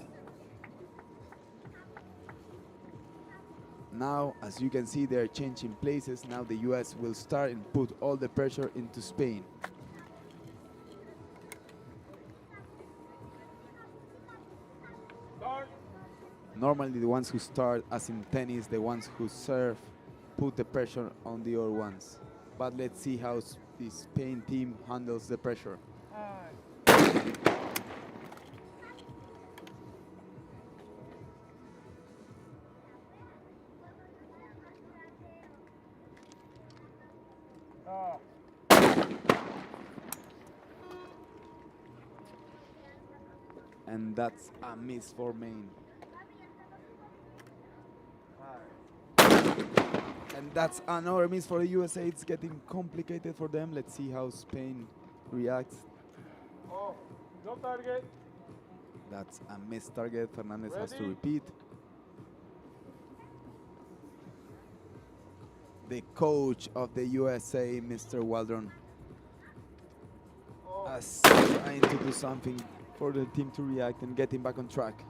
Speaker 1: Now, as you can see, they're changing places. Now the US will start and put all the pressure into Spain. Normally the ones who start, as in tennis, the ones who serve, put the pressure on the other ones. But let's see how the Spain team handles the pressure. And that's a miss for Maine. And that's another miss for the USA. It's getting complicated for them. Let's see how Spain reacts.
Speaker 4: No target.
Speaker 1: That's a missed target. Fernandez has to repeat. The coach of the USA, Mr. Waldron, is trying to do something for the team to react and get him back on track.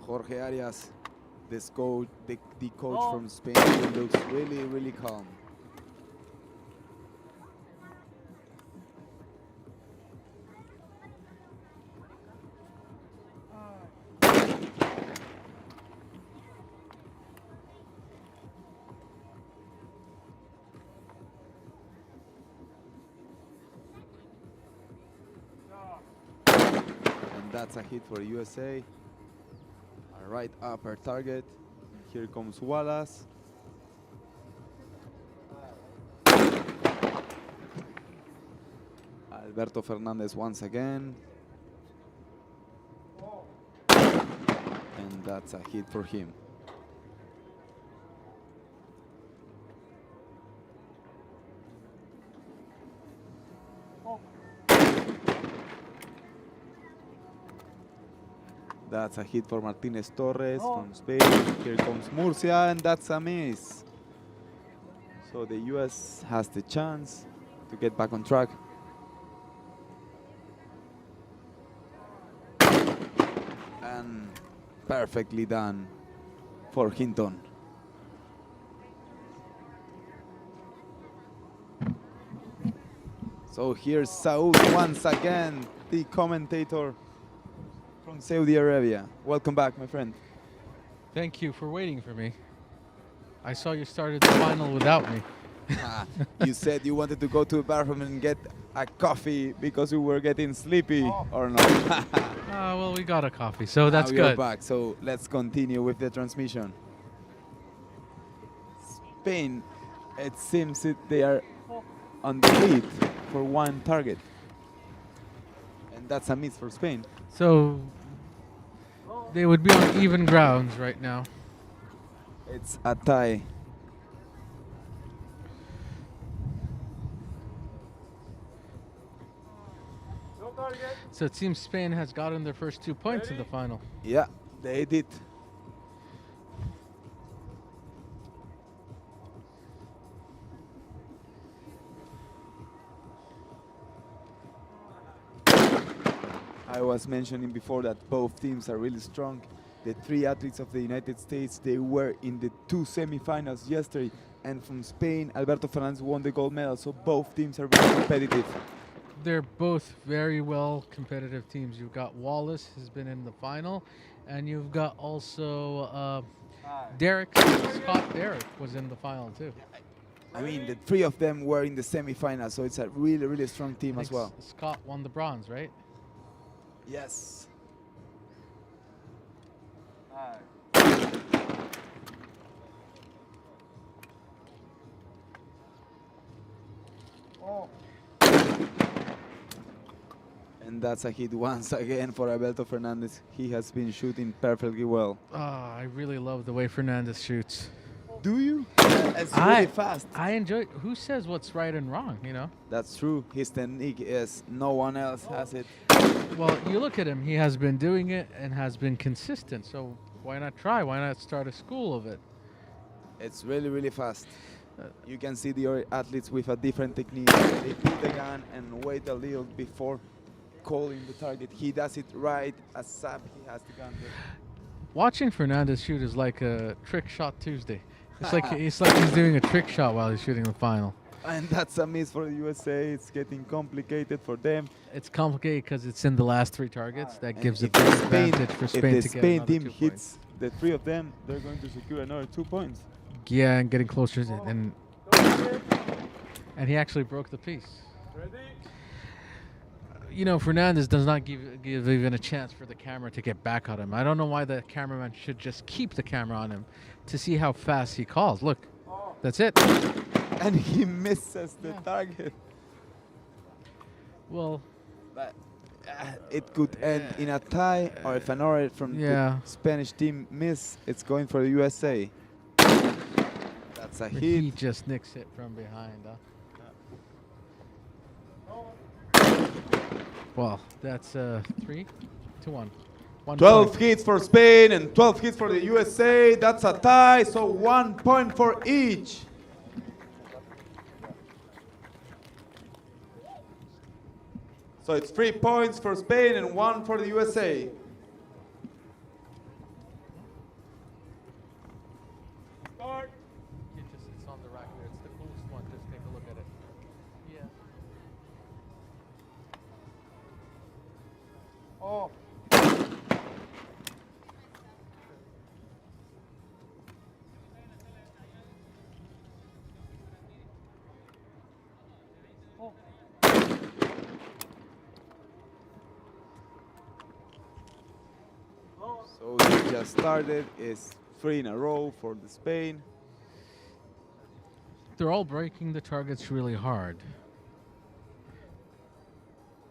Speaker 1: Jorge Arias, this coach, the coach from Spain, looks really, really calm. And that's a hit for USA. Right upper target. Here comes Wallace. Alberto Fernandez once again. And that's a hit for him. That's a hit for Martinez Torres from Spain. Here comes Murcia, and that's a miss. So the US has the chance to get back on track. And perfectly done for Hinton. So here's Saud once again, the commentator from Saudi Arabia. Welcome back, my friend.
Speaker 2: Thank you for waiting for me. I saw you started the final without me.
Speaker 1: You said you wanted to go to the bathroom and get a coffee because you were getting sleepy, or not?
Speaker 2: Well, we got a coffee, so that's
Speaker 1: Now you're
Speaker 2: good.
Speaker 1: back, so let's continue with the transmission. Spain, it seems they are on the lead for one target. And that's a miss for Spain.
Speaker 2: So they would be on even grounds right now.
Speaker 1: It's a tie.
Speaker 2: So it seems Spain has gotten their first 2 points in the final.
Speaker 1: Yeah, they did. I was mentioning before that both teams are really strong. The three athletes of the United States, they were in the 2 semifinals yesterday. And from Spain, Alberto Fernandez won the gold medal. So both teams are very competitive.
Speaker 2: They're both very well competitive teams. You've got Wallace has been in the final, and you've got also Derek. Scott Derek was in the final too.
Speaker 1: I mean, the three of them were in the semifinals, so it's a really, really strong team as well.
Speaker 2: Scott won the bronze, right?
Speaker 1: Yes. And that's a hit once again for Alberto Fernandez. He has been shooting perfectly well.
Speaker 2: I really love the way Fernandez shoots.
Speaker 1: Do you? It's really fast.
Speaker 2: I enjoy. Who says what's right and wrong? You know.
Speaker 1: That's true. His technique is no one else has it.
Speaker 2: Well, you look at him. He has been doing it and has been consistent. So why not try? Why not start a school of it?
Speaker 1: It's really, really fast. You can see the other athletes with a different technique. They put the gun and wait a little before calling the target. He does it right as Sab. He has the gun there.
Speaker 2: Watching Fernandez shoot is like a trick shot Tuesday. It's like he's doing a trick shot while he's shooting the final.
Speaker 1: And that's a miss for the USA. It's getting complicated for them.
Speaker 2: It's complicated because it's in the last 3 targets. That
Speaker 1: And
Speaker 2: gives a
Speaker 1: if
Speaker 2: big
Speaker 1: the Spain-
Speaker 2: advantage for Spain
Speaker 1: If
Speaker 2: to
Speaker 1: the
Speaker 2: get
Speaker 1: Spain
Speaker 2: another
Speaker 1: team
Speaker 2: 2
Speaker 1: hits
Speaker 2: points.
Speaker 1: the 3 of them, they're going to secure another 2 points.
Speaker 2: Yeah, and getting closer and he actually broke the piece. You know, Fernandez does not give even a chance for the camera to get back on him. I don't know why the cameraman should just keep the camera on him to see how fast he calls. Look, that's it.
Speaker 1: And he misses the target.
Speaker 2: Well,
Speaker 1: But it could end in a tie, or if another from the Spanish team miss, it's going for the USA. That's a hit.
Speaker 2: he just nicks it from behind. Well, that's 3 to 1.
Speaker 1: 12 hits for Spain and 12 hits for the USA. That's a tie, so 1 point for each. So it's 3 points for Spain and 1 for the USA.
Speaker 2: It's on the rack there. It's the coolest one. Just take a look at it. Yeah.
Speaker 4: Oh.
Speaker 1: So he just started. It's 3 in a row for the Spain.
Speaker 2: They're all breaking the targets really hard.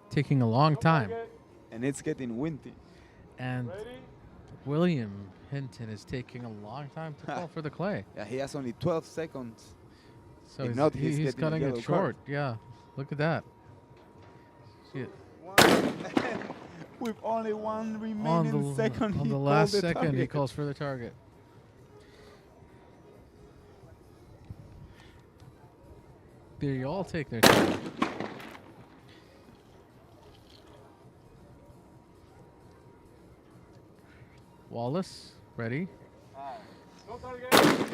Speaker 2: Taking a long time.
Speaker 1: And it's getting windy.
Speaker 2: And William Hinton is taking a long time to call for the clay.
Speaker 1: Yeah, he has only 12 seconds.
Speaker 2: So
Speaker 1: If not, he's
Speaker 2: he's
Speaker 1: getting a
Speaker 2: cutting
Speaker 1: yellow
Speaker 2: it short.
Speaker 1: card.
Speaker 2: Yeah, look at that. See it.
Speaker 1: With only one
Speaker 2: On
Speaker 1: remaining second,
Speaker 2: on
Speaker 1: he
Speaker 2: the
Speaker 1: called
Speaker 2: last
Speaker 1: the
Speaker 2: second, he
Speaker 1: target.
Speaker 2: calls for the target. There, you all take their time. Wallace, ready?
Speaker 4: No target.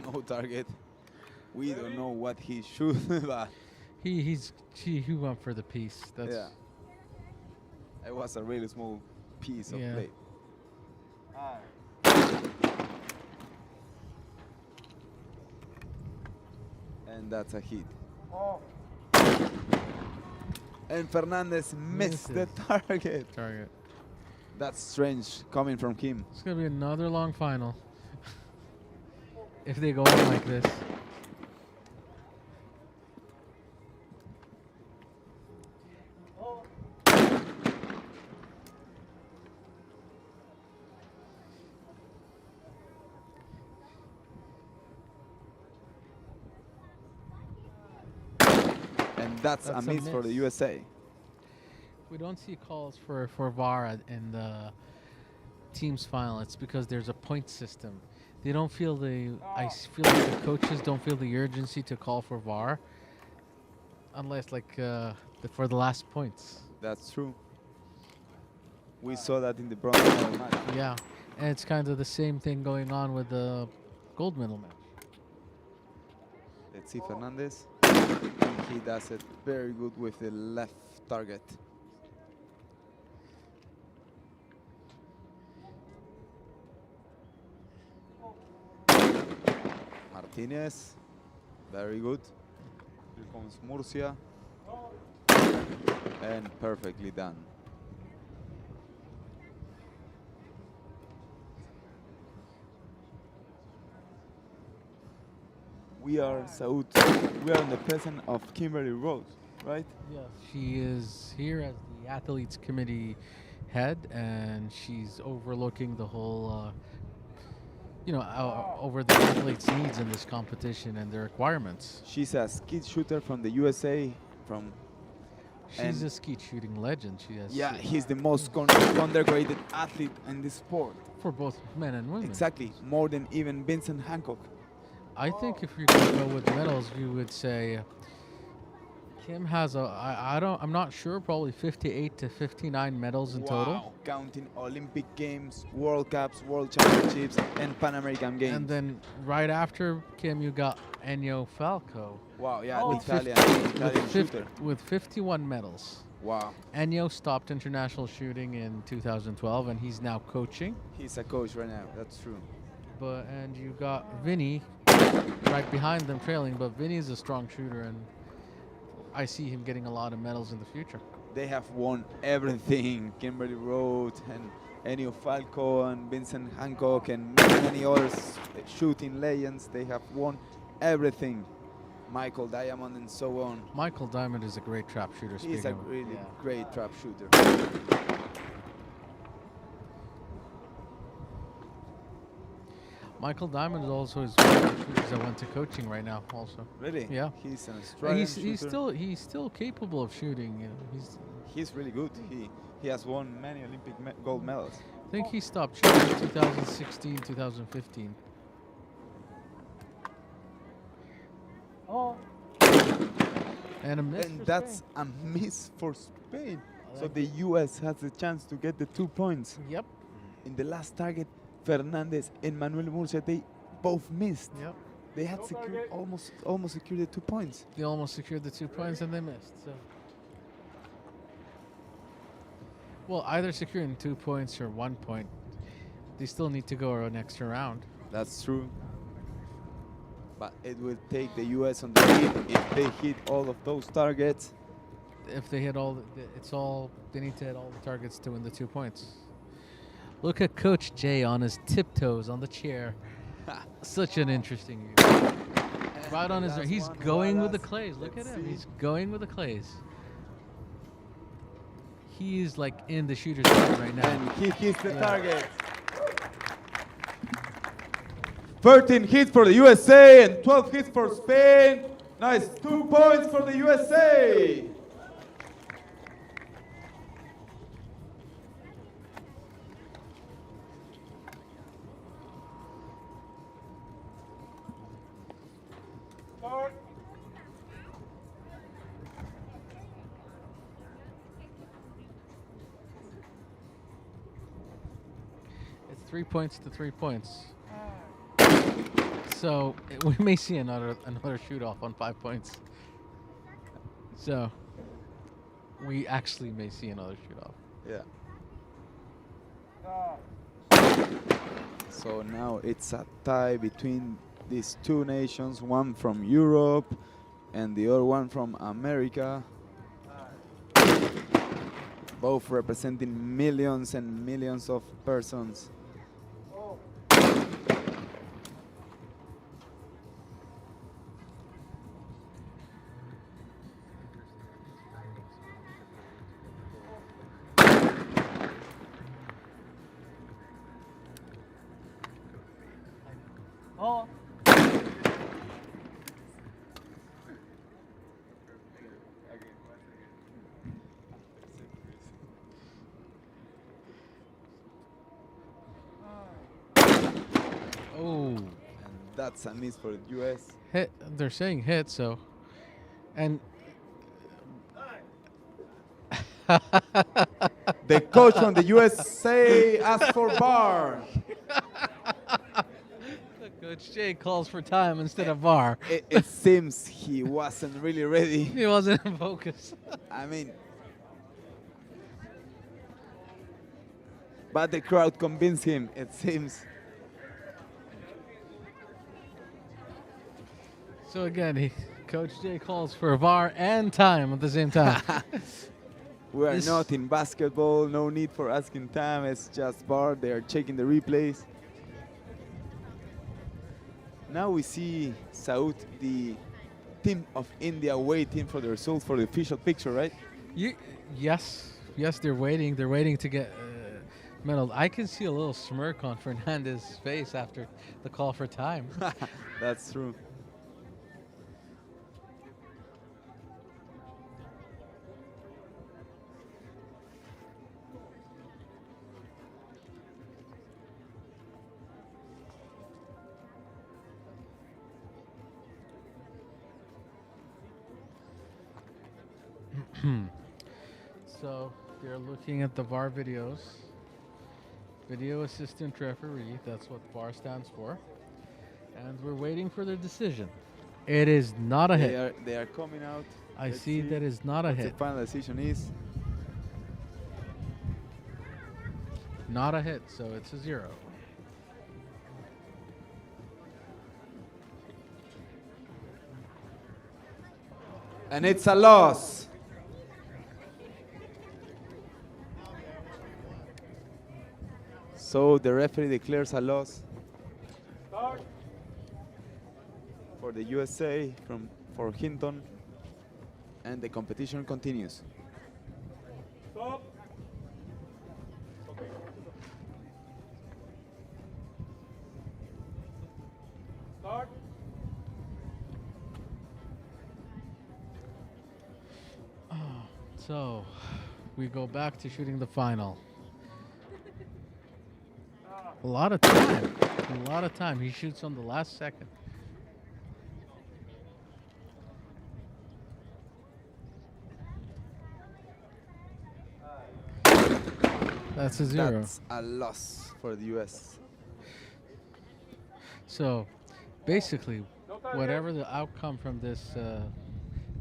Speaker 1: No target. We don't know what he should, but
Speaker 2: He went for the piece. That's
Speaker 1: yeah, it was a really small piece of
Speaker 2: Yeah.
Speaker 1: play. And that's a hit.
Speaker 4: Oh.
Speaker 1: And Fernandez missed the
Speaker 2: Misses.
Speaker 1: target.
Speaker 2: target.
Speaker 1: That's strange coming from him.
Speaker 2: It's gonna be another long final. If they go on like this.
Speaker 1: And that's a
Speaker 2: That's a
Speaker 1: miss for the
Speaker 2: miss.
Speaker 1: USA.
Speaker 2: We don't see calls for VAR in the teams final. It's because there's a point system. They don't feel feel like the coaches don't feel the urgency to call for VAR unless like for the last points.
Speaker 1: That's true. We saw that in the bronze medal match.
Speaker 2: Yeah, and it's kind of the same thing going on with the gold medal match.
Speaker 1: Let's see Fernandez. And he does it very good with the left target. Martinez, very good. Here comes Murcia. And perfectly done. We are Saud. We are in the presence of Kimberly Rose, right?
Speaker 2: Yes. She is here as the athletes committee head, and she's overlooking the whole, over the athletes' needs in this competition and their requirements.
Speaker 1: She's a skeet shooter from the USA.
Speaker 2: She's a skeet shooting legend. She has
Speaker 1: Yeah, he's the most underrated athlete in the sport.
Speaker 2: for both men and women.
Speaker 1: Exactly, more than even Vincent Hancock.
Speaker 2: I think if you're going to go with medals, you would say Kim has I'm not sure, probably 58 to 59 medals in total.
Speaker 1: Counting Olympic Games, World Cups, World Championships, and Pan American Games.
Speaker 2: And then right after Kim, you got Ennio Falco.
Speaker 1: Wow, yeah,
Speaker 2: With
Speaker 1: Italian
Speaker 2: 50
Speaker 1: shooter.
Speaker 2: with 51 medals.
Speaker 1: Wow,
Speaker 2: Ennio stopped international shooting in 2012, and he's now coaching.
Speaker 1: he's a coach right now, that's true.
Speaker 2: And you got Vinny right behind them trailing, but Vinny's a strong shooter, and I see him getting a lot of medals in the future.
Speaker 1: They have won everything. Kimberly Rose and Ennio Falco and Vincent Hancock and many others shooting legends. They have won everything. Michael Diamond and so on.
Speaker 2: Michael Diamond is a great trap shooter.
Speaker 1: He's a
Speaker 2: speaking of-
Speaker 1: really
Speaker 2: yeah.
Speaker 1: great trap shooter.
Speaker 2: Michael Diamond is also one of the shooters that went to coaching right now. Also,
Speaker 1: Really?
Speaker 2: Yeah.
Speaker 1: He's an Australian shooter.
Speaker 2: he's still capable of shooting. You know,
Speaker 1: He's really good. He has won many Olympic gold medals.
Speaker 2: I think he stopped shooting in 2016, 2015.
Speaker 7: Oh,
Speaker 2: And a miss
Speaker 1: And
Speaker 2: for
Speaker 1: that's
Speaker 2: Spain.
Speaker 1: a miss for Spain.
Speaker 2: I
Speaker 1: So
Speaker 2: like
Speaker 1: the US has the chance to get the 2 points.
Speaker 2: Yep.
Speaker 1: In the last target, Fernandez and Manuel Murcia, they both missed.
Speaker 2: Yep.
Speaker 1: They had secured almost secured the 2 points.
Speaker 2: They almost secured the 2 points and they missed. So. Well, either securing 2 points or 1 point, they still need to go an extra round.
Speaker 1: That's true. But it will take the US on the lead if they hit all of those targets.
Speaker 2: If they hit they need to hit all the targets to win the 2 points. Look at Coach Jay on his tiptoes on the chair. Such an interesting view. Right on his,
Speaker 1: Last
Speaker 2: he's
Speaker 1: one,
Speaker 2: going with the
Speaker 1: Wallace.
Speaker 2: clays. Look at
Speaker 1: Let's
Speaker 2: him.
Speaker 1: see.
Speaker 2: He's going with the clays. He's like in the shooter's head right now.
Speaker 1: And he hits the
Speaker 2: Yeah.
Speaker 1: target. 13 hits for the USA and 12 hits for Spain. Nice, 2 points for the USA.
Speaker 4: Start.
Speaker 2: It's 3 points to 3 points. So we may see another shoot off on 5 points. So we actually may see another shoot off.
Speaker 1: Yeah. So now it's a tie between these two nations, one from Europe and the other one from America. Both representing millions and millions of persons.
Speaker 7: Oh.
Speaker 2: Oh,
Speaker 1: And that's a miss for the US.
Speaker 2: hit. They're saying hit. So, and
Speaker 1: The coach from the USA asked for bar.
Speaker 2: Coach J calls for time instead of VAR.
Speaker 1: It seems he wasn't really ready.
Speaker 2: He wasn't in focus.
Speaker 1: I mean, but the crowd convinced him, it seems.
Speaker 2: So again, Coach J calls for VAR and time at the same time.
Speaker 1: We are
Speaker 2: This-
Speaker 1: not in basketball, no need for asking time, it's just bar, they are checking the replays. Now we see Saud, the team of India, waiting for the results for the official picture, right?
Speaker 2: Yes, they're waiting. They're waiting to get medaled. I can see a little smirk on Fernandez's face after the call for time.
Speaker 1: That's true.
Speaker 2: So they're looking at the VAR videos. Video assistant referee, that's what VAR stands for. And we're waiting for their decision. It is not a hit.
Speaker 1: They are coming out.
Speaker 2: I
Speaker 1: Let's
Speaker 2: see that is not a
Speaker 1: what
Speaker 2: hit.
Speaker 1: the final decision is.
Speaker 2: Not a hit, so it's a 0.
Speaker 1: And it's a loss. So the referee declares a loss
Speaker 4: Start.
Speaker 1: for the USA for Hinton, and the competition continues.
Speaker 4: Stop. Start.
Speaker 2: So we go back to shooting the final. A lot of time. A lot of time. He shoots on the last second. That's a 0.
Speaker 1: That's a loss for the US.
Speaker 2: So basically, whatever the outcome from this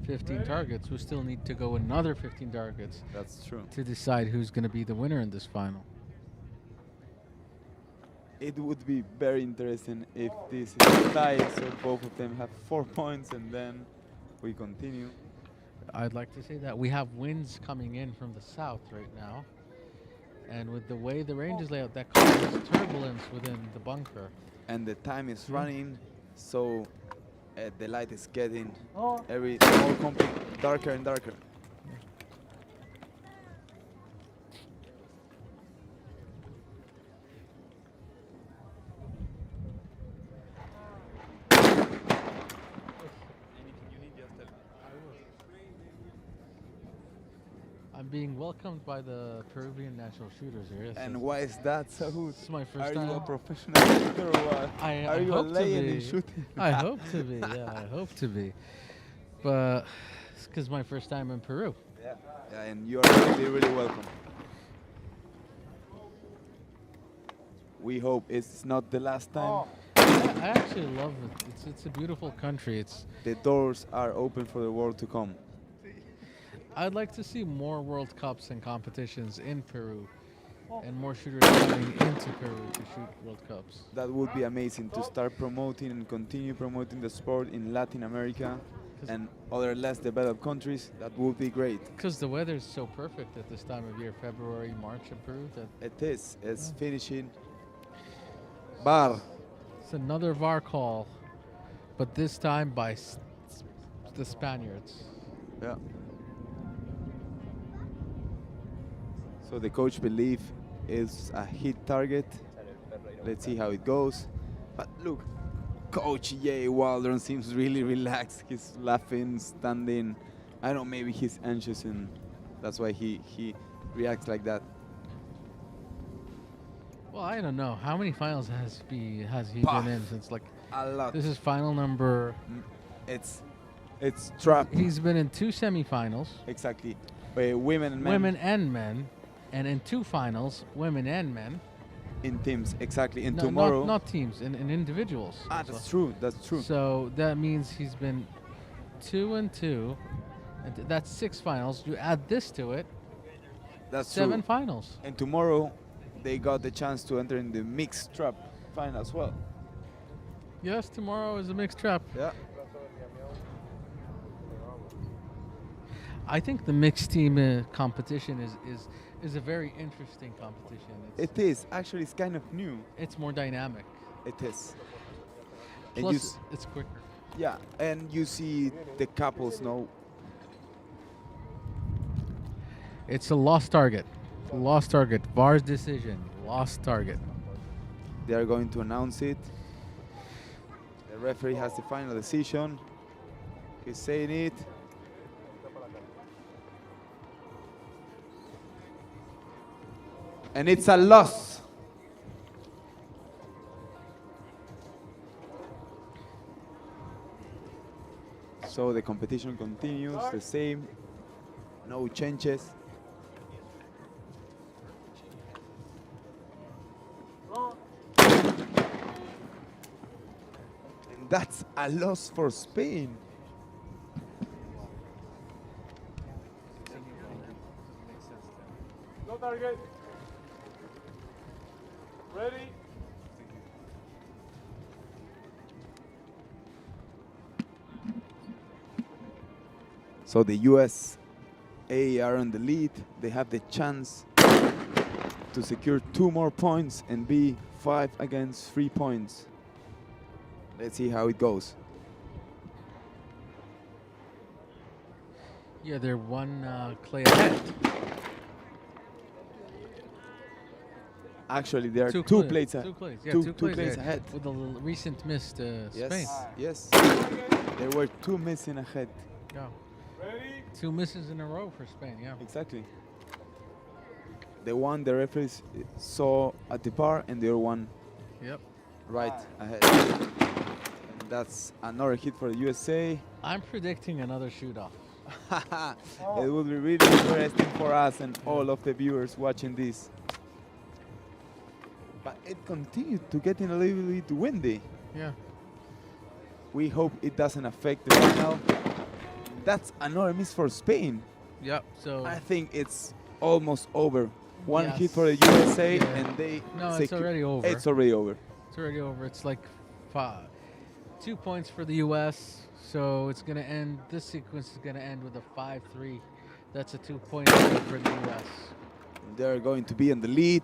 Speaker 2: 15 targets, we still need to go another 15 targets
Speaker 1: That's true.
Speaker 2: to decide who's going to be the winner in this final.
Speaker 1: It would be very interesting if this is a tie, so both of them have 4 points, and then we continue.
Speaker 2: I'd like to say that we have winds coming in from the south right now. And with the way the range is laid out, that causes turbulence within the bunker.
Speaker 1: And the time is running, so the light is getting
Speaker 7: Oh.
Speaker 1: every more darker and darker.
Speaker 2: I'm being welcomed by the Peruvian national shooters here.
Speaker 1: And why is that so good?
Speaker 2: It's my
Speaker 1: Are
Speaker 2: first
Speaker 1: you a
Speaker 2: time.
Speaker 1: professional shooter or what?
Speaker 2: I
Speaker 1: Are you a
Speaker 2: hope to
Speaker 1: lion in
Speaker 2: be.
Speaker 1: shooting?
Speaker 2: I hope to be. Yeah, I hope to be. But it's because my first time in Peru.
Speaker 1: Yeah, and you are really, really welcome. We hope it's not the last time.
Speaker 2: I actually love it. It's a beautiful country.
Speaker 1: The doors are open for the world to come.
Speaker 2: I'd like to see more World Cups and competitions in Peru, and more shooters coming into Peru to shoot World Cups.
Speaker 1: That would be amazing to start promoting and continue promoting the sport in Latin America and other less developed countries. That would be great.
Speaker 2: Because the weather is so perfect at this time of year, February, March in Peru. That
Speaker 1: It is. It's finishing. Bar.
Speaker 2: it's another VAR call, but this time by the Spaniards.
Speaker 1: Yeah. So the coach believe is a hit target. Let's see how it goes. But look, Coach Jay Waldron seems really relaxed. He's laughing, standing. I don't know, maybe he's anxious and that's why he reacts like that.
Speaker 2: Well, I don't know. How many finals has he
Speaker 1: Bah.
Speaker 2: been in since, like,
Speaker 1: A lot.
Speaker 2: this is final number.
Speaker 1: It's trap.
Speaker 2: He's been in 2 semifinals,
Speaker 1: Exactly. Women and men
Speaker 2: women and men, and in 2 finals, women and men.
Speaker 1: in teams. Exactly. And
Speaker 2: No,
Speaker 1: tomorrow.
Speaker 2: not teams, in individuals.
Speaker 1: That's true. That's true.
Speaker 2: So that means he's been 2 and 2, and that's 6 finals. You add this to it,
Speaker 1: That's
Speaker 2: 7
Speaker 1: true.
Speaker 2: finals.
Speaker 1: And tomorrow, they got the chance to enter in the mixed trap final as well.
Speaker 2: Yes, tomorrow is a mixed trap.
Speaker 1: Yeah.
Speaker 2: I think the mixed team competition is a very interesting competition.
Speaker 1: It is. Actually, it's kind of new.
Speaker 2: It's more dynamic.
Speaker 1: It is. And
Speaker 2: Plus,
Speaker 1: you s-
Speaker 2: it's quicker.
Speaker 1: yeah, and you see the couples now.
Speaker 2: It's a lost target. Lost target. VAR's decision. Lost target.
Speaker 1: They are going to announce it. The referee has the final decision. He's saying it. And it's a loss. So the competition continues the same. No changes. And that's a loss for Spain.
Speaker 4: No target. Ready?
Speaker 1: So the USA are on the lead. They have the chance to secure 2 more points and be 5 against 3 points. Let's see how it goes.
Speaker 2: Yeah, they're 1 clay ahead.
Speaker 1: Actually, there are 2
Speaker 2: clays,
Speaker 1: plates,
Speaker 2: 2 clays. Yeah,
Speaker 1: two
Speaker 2: 2
Speaker 1: plays
Speaker 2: clays
Speaker 1: ahead.
Speaker 2: with the recent missed Spain.
Speaker 1: Yes, yes. There were 2 missing ahead.
Speaker 2: Yeah.
Speaker 4: Ready?
Speaker 2: 2 misses in a row for Spain. Yeah.
Speaker 1: Exactly. The one the referees saw at the bar and the other one
Speaker 2: Yep.
Speaker 1: right ahead. And that's another hit for the USA.
Speaker 2: I'm predicting another shoot-off.
Speaker 1: It will be really interesting for us and all of the viewers watching this. But it continued to get in a little bit windy.
Speaker 2: Yeah.
Speaker 1: We hope it doesn't affect the final. That's another miss for Spain.
Speaker 2: Yep. So
Speaker 1: I think it's almost over. 1
Speaker 2: Yes.
Speaker 1: hit for the USA
Speaker 2: Yeah.
Speaker 1: and they
Speaker 2: No, it's already over.
Speaker 1: It's already over.
Speaker 2: It's already over. It's like 2 points for the U.S. So it's gonna end. This sequence is gonna end with a 5-3. That's a 2-point lead for the U.S.
Speaker 1: They're going to be in the lead,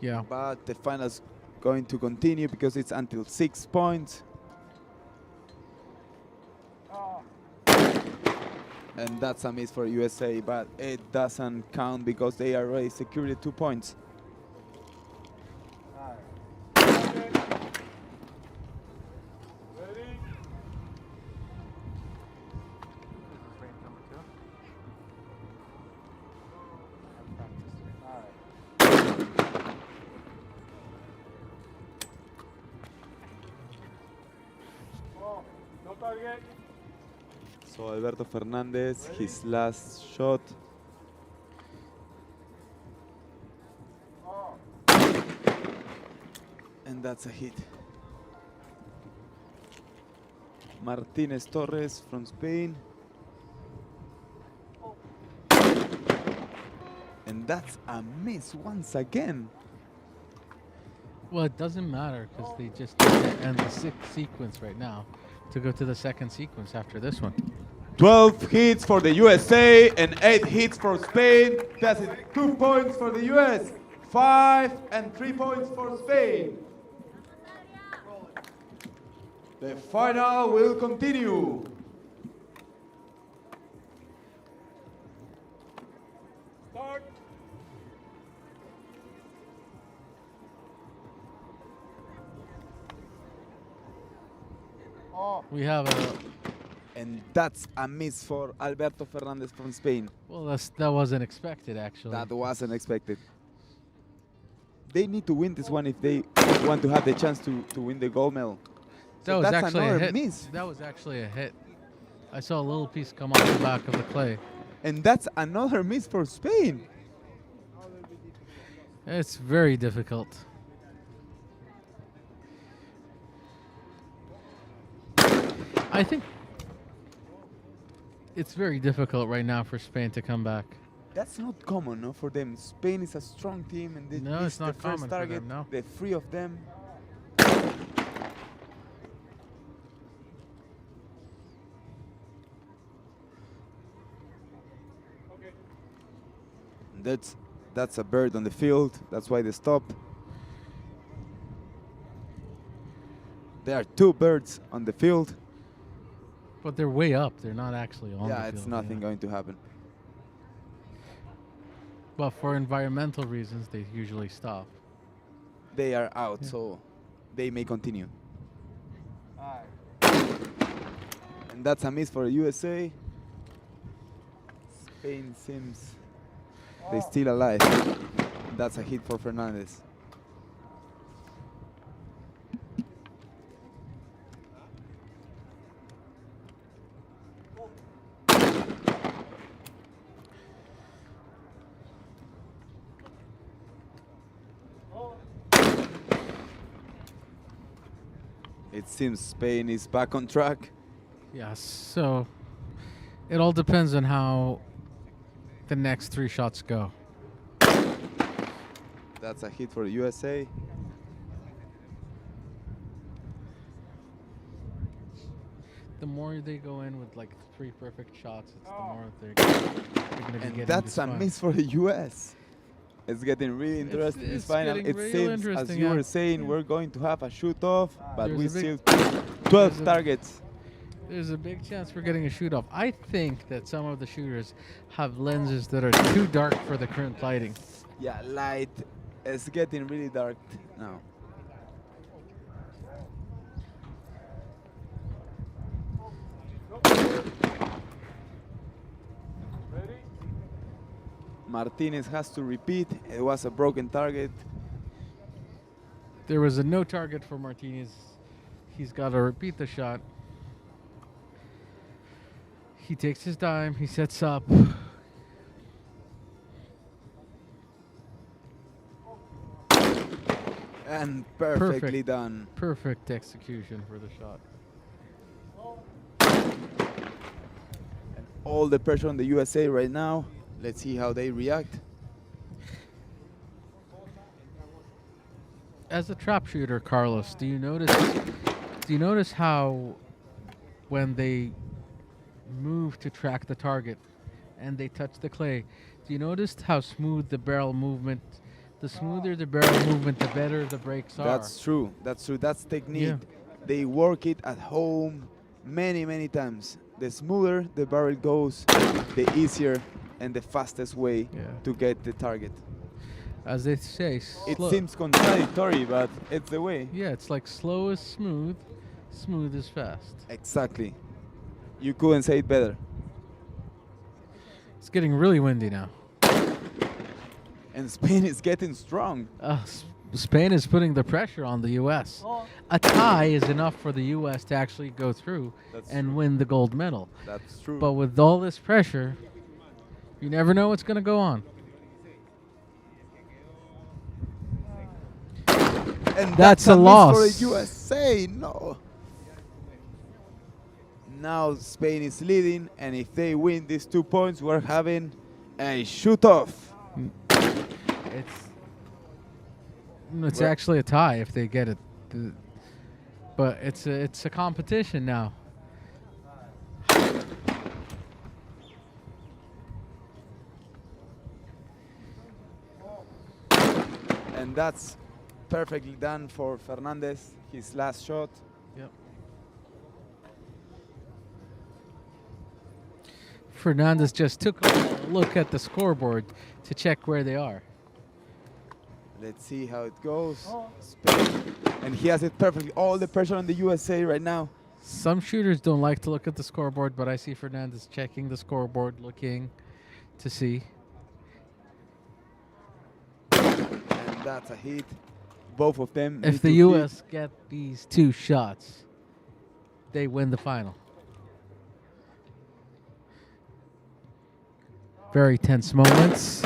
Speaker 2: Yeah.
Speaker 1: but the final's going to continue because it's until 6 points. And that's a miss for USA, but it doesn't count because they already secured the 2 points.
Speaker 4: Ready? target.
Speaker 1: So Alberto Fernandez, his last shot. And that's a hit. Martinez Torres from Spain. And that's a miss once again.
Speaker 2: Well, it doesn't matter because they just did to end the sixth sequence right now to go to the second sequence after this one.
Speaker 1: 12 hits for the USA and 8 hits for Spain. That's it. 2 points for the US, 5 and 3 points for Spain. The final will continue.
Speaker 4: Start.
Speaker 2: We have a
Speaker 1: And that's a miss for Alberto Fernandez from Spain.
Speaker 2: well. That wasn't expected actually.
Speaker 1: That wasn't expected. They need to win this one if they want to have the chance to win the gold medal.
Speaker 2: That
Speaker 1: So
Speaker 2: was
Speaker 1: that's
Speaker 2: actually a
Speaker 1: another
Speaker 2: hit.
Speaker 1: miss.
Speaker 2: That was actually a hit. I saw a little piece come off the back of the clay.
Speaker 1: And that's another miss for Spain.
Speaker 2: It's very difficult. I think it's very difficult right now for Spain to come back.
Speaker 1: That's not common, no, for them. Spain is a strong team, and they
Speaker 2: No,
Speaker 1: missed
Speaker 2: it's not
Speaker 1: the
Speaker 2: common
Speaker 1: first
Speaker 2: for
Speaker 1: target.
Speaker 2: them, no.
Speaker 1: The three of them. That's a bird on the field. That's why they stop. There are 2 birds on the field.
Speaker 2: But they're way up. They're not actually on the
Speaker 1: Yeah,
Speaker 2: field.
Speaker 1: it's nothing going to happen.
Speaker 2: But for environmental reasons, they usually stop.
Speaker 1: They are out,
Speaker 2: Yeah.
Speaker 1: so they may continue. And that's a miss for the USA. Spain seems they're still alive. That's a hit for Fernandez. It seems Spain is back on track.
Speaker 2: Yes. So it all depends on how the next 3 shots go.
Speaker 1: That's a hit for the USA.
Speaker 2: The more they go in with like 3 perfect shots, it's the more they're going to be
Speaker 1: And
Speaker 2: getting
Speaker 1: that's
Speaker 2: this
Speaker 1: a
Speaker 2: fun.
Speaker 1: miss for the US. It's getting really interesting this
Speaker 2: it's
Speaker 1: final.
Speaker 2: getting
Speaker 1: It
Speaker 2: real
Speaker 1: seems, as
Speaker 2: interesting,
Speaker 1: you
Speaker 2: yeah.
Speaker 1: were saying,
Speaker 2: Yeah.
Speaker 1: we're going to have a shoot-off, but
Speaker 2: There's
Speaker 1: we
Speaker 2: a big-
Speaker 1: still 12
Speaker 2: there's a-
Speaker 1: targets.
Speaker 2: There's a big chance we're getting a shoot off. I think that some of the shooters have lenses that are too dark for the current lighting.
Speaker 1: Yeah, light. It's getting really dark now.
Speaker 4: Ready?
Speaker 1: Martinez has to repeat. It was a broken target.
Speaker 2: There was a no target for Martinez. He's got to repeat the shot. He takes his dime. He sets up.
Speaker 1: And perfectly
Speaker 2: Perfect.
Speaker 1: done.
Speaker 2: Perfect execution for the shot.
Speaker 1: All the pressure on the USA right now. Let's see how they react.
Speaker 2: As a trap shooter, Carlos, do you notice how when they move to track the target and they touch the clay, do you notice how smooth the barrel movement? The smoother the barrel movement, the better the breaks are.
Speaker 1: That's true. That's true. That's technique.
Speaker 2: Yeah.
Speaker 1: They work it at home many times. The smoother the barrel goes, the easier and the fastest way
Speaker 2: Yeah.
Speaker 1: to get the target.
Speaker 2: As they say,
Speaker 1: It
Speaker 2: slow.
Speaker 1: seems contradictory, but it's the way.
Speaker 2: Yeah, it's like slow is smooth, smooth is fast.
Speaker 1: Exactly. You couldn't say it better.
Speaker 2: It's getting really windy now.
Speaker 1: And Spain is getting strong.
Speaker 2: Spain is putting the pressure on the U.S. A tie is enough for the U.S. to actually go through
Speaker 1: That's
Speaker 2: and
Speaker 1: true.
Speaker 2: win the gold medal.
Speaker 1: That's true.
Speaker 2: But with all this pressure, you never know what's going to go on.
Speaker 1: And
Speaker 2: That's a
Speaker 1: miss
Speaker 2: loss.
Speaker 1: for the USA. No. Now Spain is leading, and if they win these 2 points, we're having a shoot-off.
Speaker 2: It's actually a tie if they get it. But it's a competition now.
Speaker 1: And that's perfectly done for Fernandez, his last shot.
Speaker 2: Yep. Fernandez just took a look at the scoreboard to check where they are.
Speaker 1: Let's see how it goes. Spain. And he has it perfectly. All the pressure on the USA right now.
Speaker 2: Some shooters don't like to look at the scoreboard, but I see Fernandez checking the scoreboard, looking to see.
Speaker 1: And that's a hit. Both of them.
Speaker 2: If
Speaker 1: need
Speaker 2: the
Speaker 1: to
Speaker 2: U.S. get these 2 shots, they win the final. Very tense moments.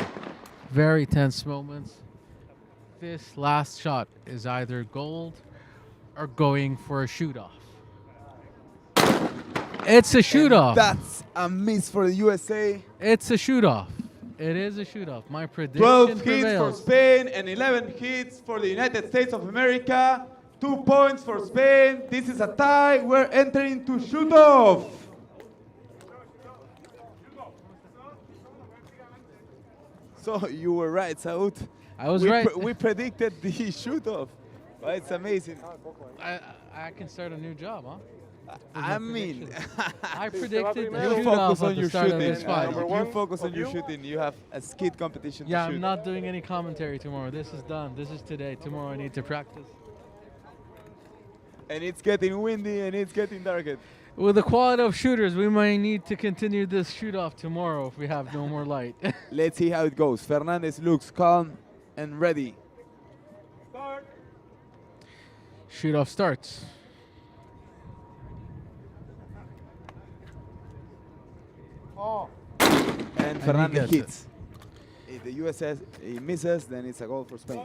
Speaker 2: Very tense moments. This last shot is either gold or going for a shoot-off. It's a shoot-off.
Speaker 1: That's a miss for the USA.
Speaker 2: It's a shoot-off. It is a shoot-off. My prediction
Speaker 1: 12 hits for
Speaker 2: prevails.
Speaker 1: Spain and 11 hits for the United States of America. 2 points for Spain. This is a tie. We're entering to shoot-off. So you were right, Saud.
Speaker 2: I was right.
Speaker 1: We predicted the shoot-off. But it's amazing.
Speaker 2: I can start a new job, huh?
Speaker 1: I mean,
Speaker 2: I predicted the
Speaker 1: you
Speaker 2: shoot-off
Speaker 1: focus
Speaker 2: at
Speaker 1: on
Speaker 2: the
Speaker 1: your
Speaker 2: start of
Speaker 1: shooting.
Speaker 2: this fight.
Speaker 1: You focus on your shooting. You have a skid competition
Speaker 2: Yeah,
Speaker 1: to shoot.
Speaker 2: I'm not doing any commentary tomorrow. This is done. This is today. Tomorrow I need to practice.
Speaker 1: And it's getting windy and it's getting darker.
Speaker 2: With the quality of shooters, we might need to continue this shoot-off tomorrow if we have no more light.
Speaker 1: Let's see how it goes. Fernandez looks calm and ready.
Speaker 2: Shoot-off starts.
Speaker 1: And Fernandez
Speaker 2: gets it.
Speaker 1: hits. If the USA he misses, then it's a goal for Spain.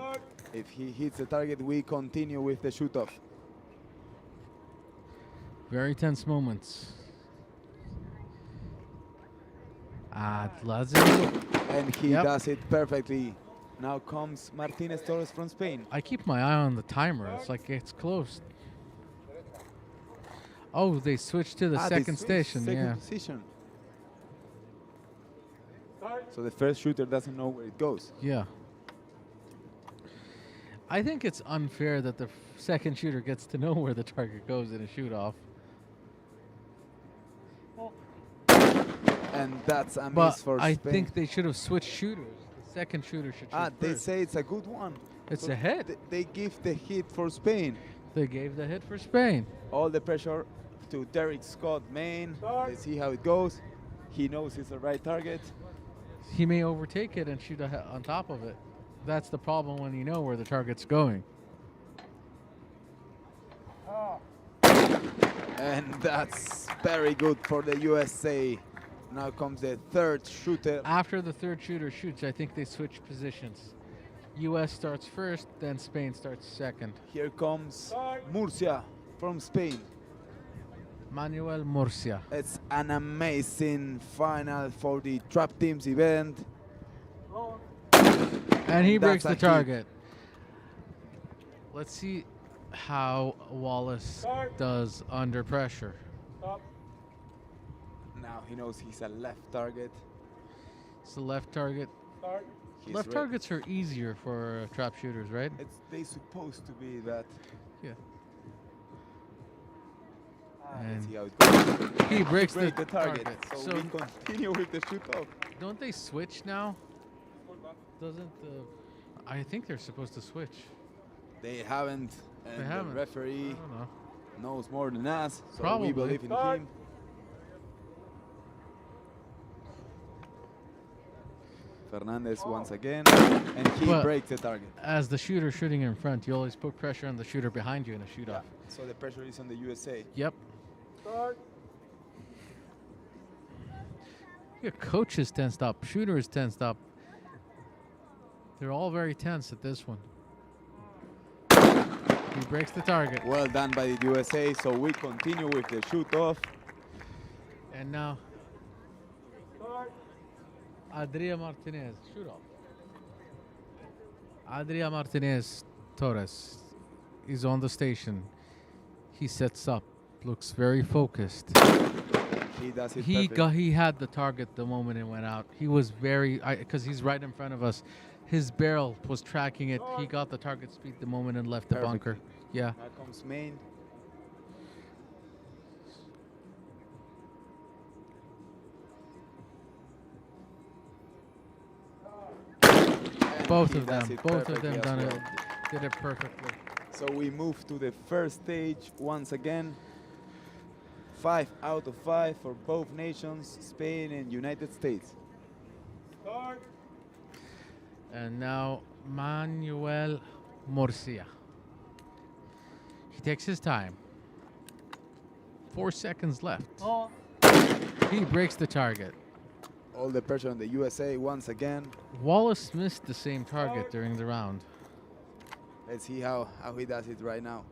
Speaker 1: If he hits the target, we continue with the shoot-off.
Speaker 2: Very tense moments. Atlazi.
Speaker 1: And he
Speaker 2: Yep.
Speaker 1: does it perfectly. Now comes Martinez Torres from Spain.
Speaker 2: I keep my eye on the timer. It's like it's close. Oh, they switched to the
Speaker 1: They
Speaker 2: second
Speaker 1: switch
Speaker 2: station.
Speaker 1: second
Speaker 2: Yeah.
Speaker 1: position. So the first shooter doesn't know where it goes.
Speaker 2: Yeah. I think it's unfair that the second shooter gets to know where the target goes in a shoot-off.
Speaker 1: And that's a
Speaker 2: But
Speaker 1: miss for
Speaker 2: I
Speaker 1: Spain.
Speaker 2: think they should have switched shooters. The second shooter should shoot
Speaker 1: They
Speaker 2: first.
Speaker 1: say it's a good one.
Speaker 2: It's
Speaker 1: So
Speaker 2: a hit.
Speaker 1: They give the hit for Spain.
Speaker 2: They gave the hit for Spain.
Speaker 1: All the pressure to Derek Scott, main. Let's see how it goes. He knows it's the right target.
Speaker 2: He may overtake it and shoot on top of it. That's the problem when you know where the target's going.
Speaker 1: And that's very good for the USA. Now comes the third shooter.
Speaker 2: After the third shooter shoots, I think they switch positions. U.S. starts first, then Spain starts second.
Speaker 1: Here comes Murcia from Spain.
Speaker 2: Manuel Murcia.
Speaker 1: It's an amazing final for the Trap Teams event.
Speaker 2: And he breaks
Speaker 1: That's
Speaker 2: the
Speaker 1: a hit.
Speaker 2: target. Let's see how Wallace does under pressure.
Speaker 1: Now he knows he's a left target.
Speaker 2: It's the left target.
Speaker 1: He's
Speaker 2: Left
Speaker 1: ready.
Speaker 2: targets are easier for trap shooters, right?
Speaker 1: They supposed to be that.
Speaker 2: Yeah.
Speaker 1: Let's
Speaker 2: And
Speaker 1: see how it goes.
Speaker 2: he breaks
Speaker 1: Break
Speaker 2: the
Speaker 1: the target.
Speaker 2: target.
Speaker 1: So we continue with the shoot-off.
Speaker 2: Don't they switch now? Doesn't I think they're supposed to switch.
Speaker 1: They haven't. And
Speaker 2: They haven't.
Speaker 1: the referee
Speaker 2: I don't know.
Speaker 1: knows more than us, so
Speaker 2: Probably.
Speaker 1: we believe in him. Fernandez once again, and he
Speaker 2: Well,
Speaker 1: breaks the target.
Speaker 2: As the shooter shooting in front, you always put pressure on the shooter behind you in a shoot off.
Speaker 1: So the pressure is on the USA.
Speaker 2: Yep. Your coach is tensed up. Shooter is tensed up. They're all very tense at this one. He breaks the target.
Speaker 1: Well done by the USA. So we continue with the shoot off.
Speaker 2: And now, Adria Martinez, shoot off. Adria Martinez Torres is on the station. He sets up, looks very focused.
Speaker 1: He does it
Speaker 2: He
Speaker 1: perfect.
Speaker 2: he had the target the moment it went out. He was very, because he's right in front of us. His barrel was tracking it. He got the target speed the moment and left the
Speaker 1: Perfect.
Speaker 2: bunker. Yeah.
Speaker 1: Now comes main.
Speaker 2: Both
Speaker 1: He
Speaker 2: of
Speaker 1: does
Speaker 2: them.
Speaker 1: it
Speaker 2: Both of
Speaker 1: perfectly
Speaker 2: them
Speaker 1: as
Speaker 2: done
Speaker 1: well.
Speaker 2: it. Did it perfectly.
Speaker 1: So we move to the first stage once again. 5 out of 5 for both nations, Spain and United States.
Speaker 2: And now Manuel Murcia. He takes his time. 4 seconds left.
Speaker 7: Oh.
Speaker 2: He breaks the target.
Speaker 1: All the pressure on the USA once again.
Speaker 2: Wallace missed the same target during the round.
Speaker 1: Let's see how he does it right now.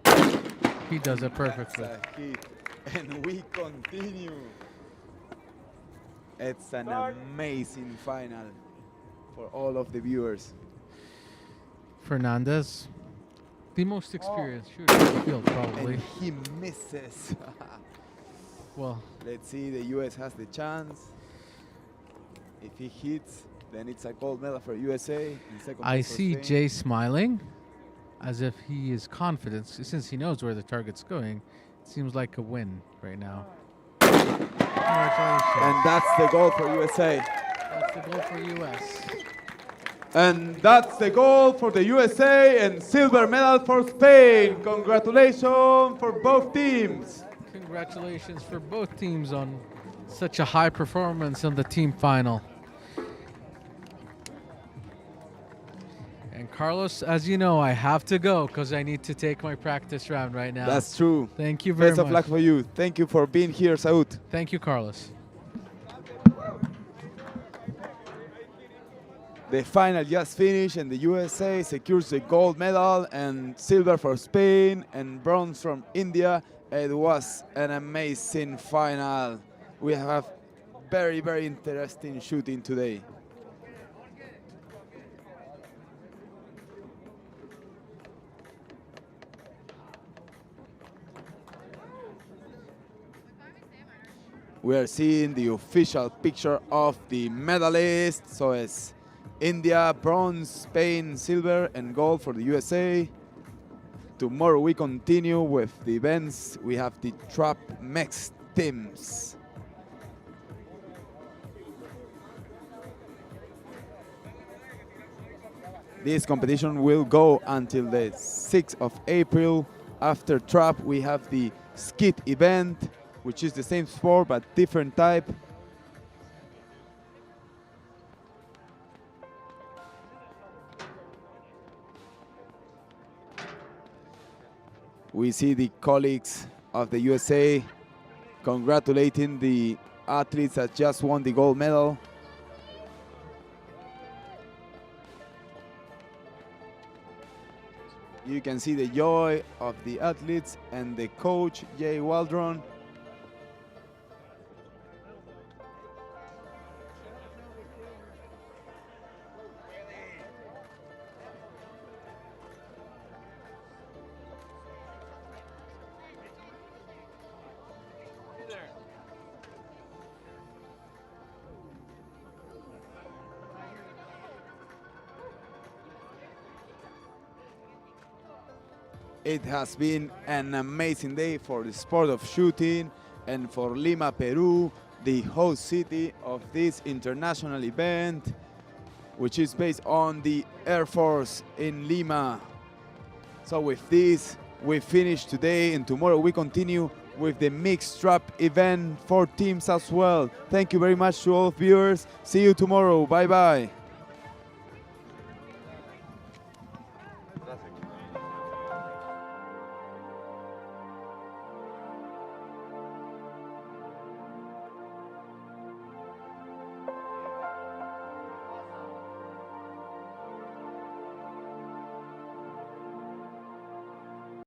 Speaker 4: 5.
Speaker 2: He does it perfectly.
Speaker 1: That's a hit. And we continue. It's an amazing final for all of the viewers.
Speaker 2: Fernandez, the most experienced shooter in the field, probably.
Speaker 1: And he misses.
Speaker 2: Well,
Speaker 1: Let's see, the US has the chance. If he hits, then it's a gold medal for USA. And second
Speaker 2: I
Speaker 1: place for
Speaker 2: see
Speaker 1: Spain.
Speaker 2: Jay smiling as if he is confident. Since he knows where the target's going, it seems like a win right now. Congratulations.
Speaker 1: And that's the goal for USA.
Speaker 2: That's the goal for US.
Speaker 1: And that's the goal for the USA and silver medal for Spain. Congratulations for both teams.
Speaker 2: Congratulations for both teams on such a high performance in the team final. And Carlos, as you know, I have to go because I need to take my practice round right now.
Speaker 1: That's true.
Speaker 2: Thank you very
Speaker 1: Best
Speaker 2: much.
Speaker 1: of luck for you. Thank you for being here, Saud.
Speaker 2: Thank you, Carlos.
Speaker 1: The final just finished and the USA secures the gold medal and silver for Spain and bronze from India. It was an amazing final. We have very, very interesting shooting today. We are seeing the official picture of the medalists. So it's India, bronze, Spain, silver, and gold for the USA. Tomorrow we continue with the events. We have the trap mixed teams. This competition will go until the 6th of April. After trap, we have the skit event, which is the same sport but different type. We see the colleagues of the USA congratulating the athletes that just won the gold medal. You can see the joy of the athletes and the coach, Jay Waldron. It has been an amazing day for the sport of shooting and for Lima, Peru, the host city of this international event, which is based on the Air Force in Lima. So with this, we finish today and tomorrow we continue with the mixed trap event for teams as well. Thank you very much to all viewers. See you tomorrow. Bye bye.